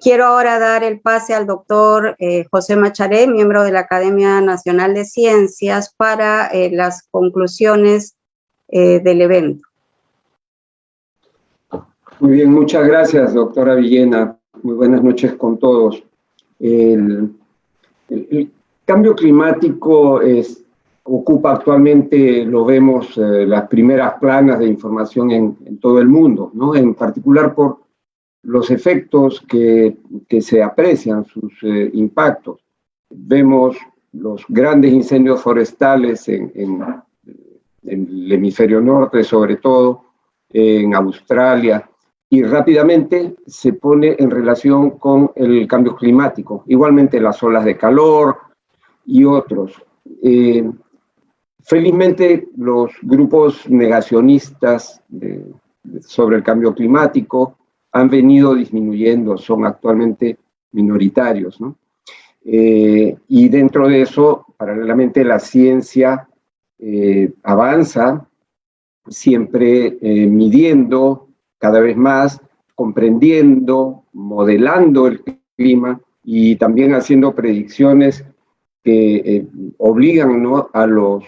Quiero ahora dar el pase al doctor José Macharé, miembro de la Academia Nacional de Ciencias, para las conclusiones del evento. Muy bien, muchas gracias, doctora Villena. Muy buenas noches con todos. El cambio climático ocupa actualmente, lo vemos, las primeras planas de información en todo el mundo, ¿no? En particular por los efectos que se aprecian, sus impactos. Vemos los grandes incendios forestales en el hemisferio norte, sobre todo, en Australia, y rápidamente se pone en relación con el cambio climático. Igualmente las olas de calor y otros. Felizmente los grupos negacionistas sobre el cambio climático han venido disminuyendo, son actualmente minoritarios, ¿no? Y dentro de eso, paralelamente, la ciencia avanza, siempre midiendo cada vez más, comprendiendo, modelando el clima y también haciendo predicciones que obligan, ¿no?, a los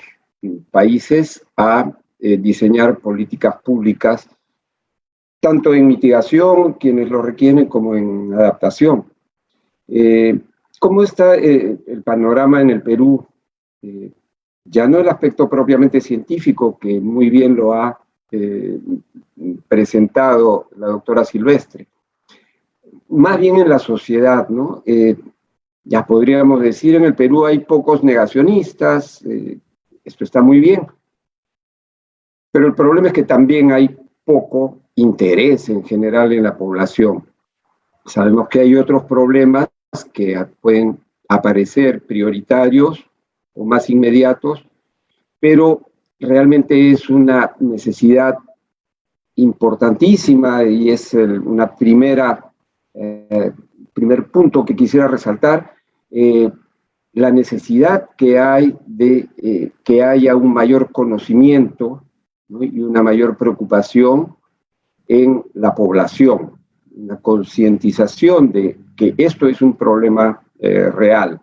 países a diseñar políticas públicas, tanto en mitigación, quienes lo requieren, como en adaptación. ¿Cómo está el panorama en el Perú? Ya no el aspecto propiamente científico, que muy bien lo ha presentado la doctora Silvestre, más bien en la sociedad, ¿no? Ya podríamos decir, en el Perú hay pocos negacionistas, esto está muy bien, pero el problema es que también hay poco interés en general en la población. Sabemos que hay otros problemas que pueden aparecer prioritarios o más inmediatos, pero realmente es una necesidad importantísima y es una primer punto que quisiera resaltar, la necesidad que hay de que haya un mayor conocimiento, ¿no?, y una mayor preocupación en la población, una concientización de que esto es un problema real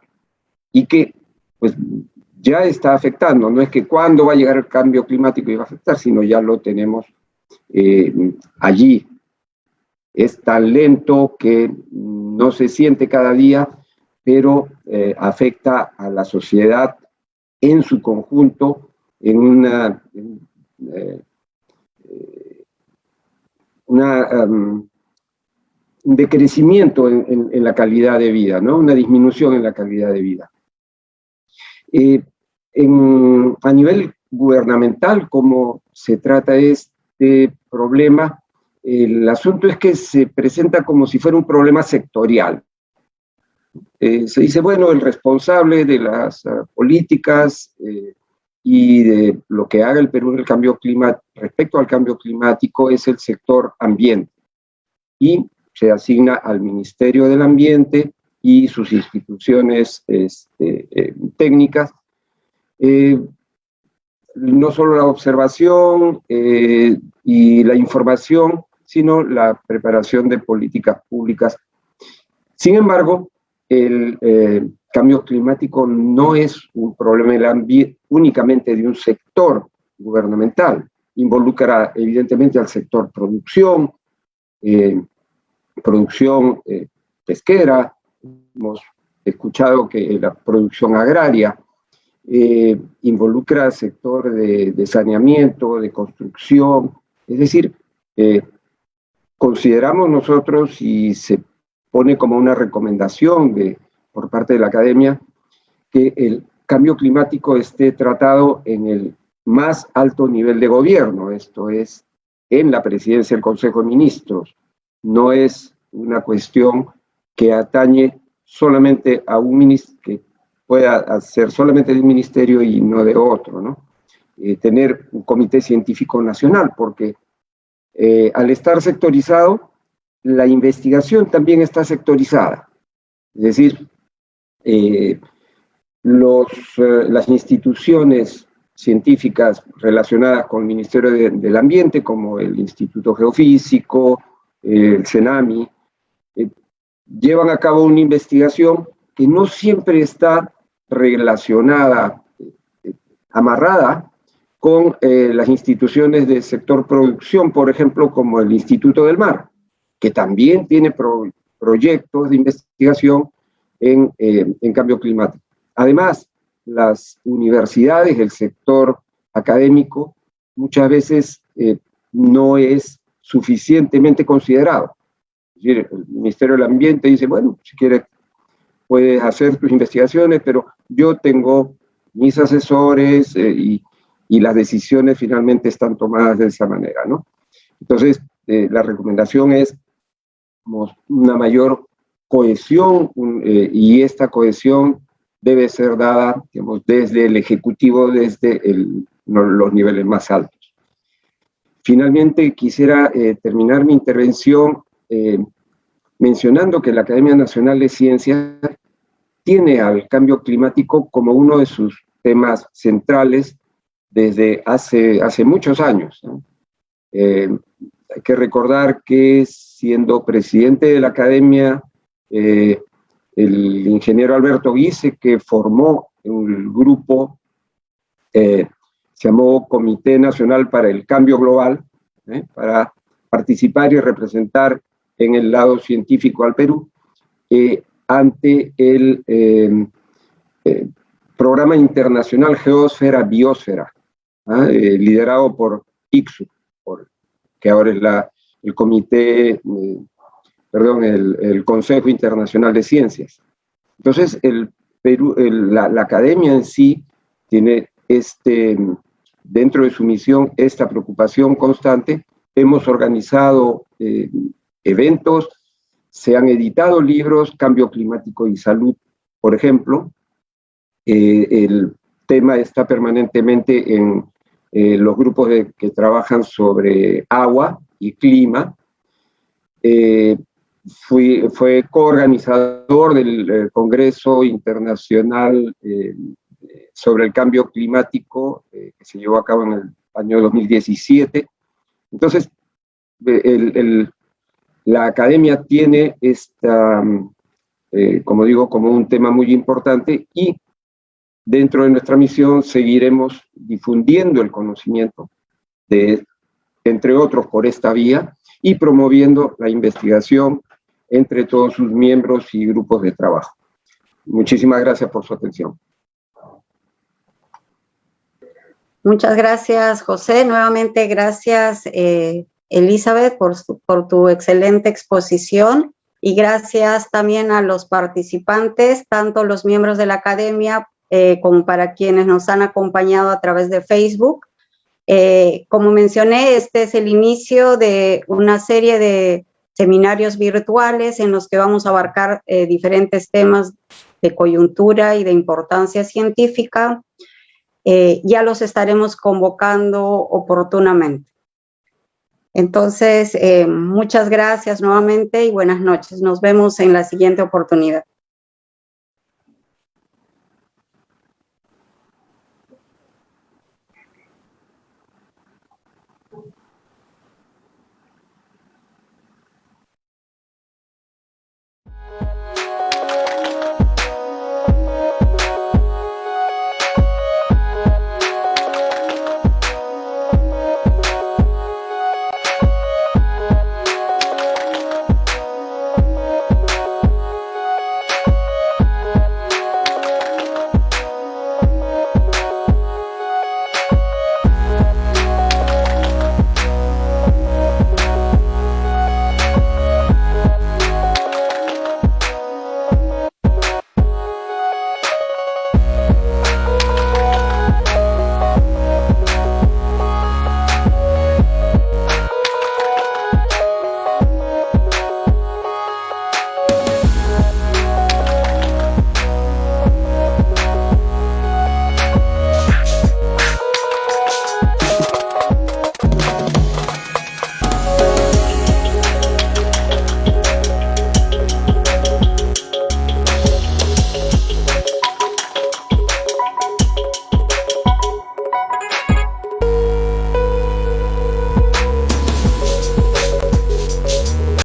y que pues ya está afectando. No es que cuándo va a llegar el cambio climático y va a afectar, sino ya lo tenemos allí. Es tan lento que no se siente cada día, pero afecta a la sociedad en su conjunto en un decrecimiento en la calidad de vida, ¿no? Una disminución en la calidad de vida. A nivel gubernamental, ¿cómo se trata este problema? El asunto es que se presenta como si fuera un problema sectorial. Se dice, bueno, el responsable de las políticas y de lo que haga el Perú en el cambio climático, respecto al cambio climático, es el sector ambiente. Y se asigna al Ministerio del Ambiente y sus instituciones técnicas, no solo la observación y la información, sino la preparación de políticas públicas. Sin embargo, el cambio climático no es un problema únicamente de un sector gubernamental. Involucra evidentemente al sector producción, pesquera, hemos escuchado que la producción agraria, involucra al sector de saneamiento, de construcción, es decir, consideramos nosotros, y se pone como una recomendación por parte de la academia, que el cambio climático esté tratado en el más alto nivel de gobierno, esto es, en la presidencia del Consejo de Ministros, no es una cuestión que atañe solamente a un ministerio, que pueda hacer solamente de un ministerio y no de otro, ¿no? Tener un comité científico nacional, porque al estar sectorizado, la investigación también está sectorizada. Es decir, las instituciones científicas relacionadas con el Ministerio del Ambiente, como el Instituto Geofísico, el CENAMI, llevan a cabo una investigación que no siempre está relacionada, amarrada con las instituciones del sector producción, por ejemplo, como el Instituto del Mar, que también tiene proyectos de investigación en cambio climático. Además, las universidades, el sector académico, muchas veces no es suficientemente considerado. Es decir, el Ministerio del Ambiente dice, bueno, si quieres puedes hacer tus investigaciones, pero yo tengo mis asesores y las decisiones finalmente están tomadas de esa manera, ¿no? Entonces, la recomendación es una mayor cohesión y esta cohesión debe ser dada, digamos, desde el Ejecutivo, desde los niveles más altos. Finalmente, quisiera terminar mi intervención mencionando que la Academia Nacional de Ciencias tiene al cambio climático como uno de sus temas centrales desde hace muchos años, ¿no? Hay que recordar que siendo presidente de la Academia, el ingeniero Alberto Guise, que formó un grupo, se llamó Comité Nacional para el Cambio Global, para participar y representar en el lado científico al Perú, ante el Programa Internacional Geósfera Biosfera, liderado por ICSU, que ahora es el Comité, el Consejo Internacional de Ciencias. Entonces, la academia en sí tiene dentro de su misión esta preocupación constante. Hemos organizado eventos, se han editado libros, Cambio Climático y Salud, por ejemplo. El tema está permanentemente en los grupos que trabajan sobre agua y clima. Fue coorganizador del Congreso Internacional sobre el Cambio Climático, que se llevó a cabo en el año 2017. Entonces, la academia tiene como digo, como un tema muy importante, y dentro de nuestra misión seguiremos difundiendo el conocimiento, entre otros por esta vía, y promoviendo la investigación entre todos sus miembros y grupos de trabajo. Muchísimas gracias por su atención. Muchas gracias, José. Nuevamente, gracias, Elizabeth, por tu excelente exposición, y gracias también a los participantes, tanto los miembros de la academia como para quienes nos han acompañado a través de Facebook. Como mencioné, este es el inicio de una serie de seminarios virtuales en los que vamos a abarcar diferentes temas de coyuntura y de importancia científica. Ya los estaremos convocando oportunamente. Entonces, muchas gracias nuevamente y buenas noches. Nos vemos en la siguiente oportunidad.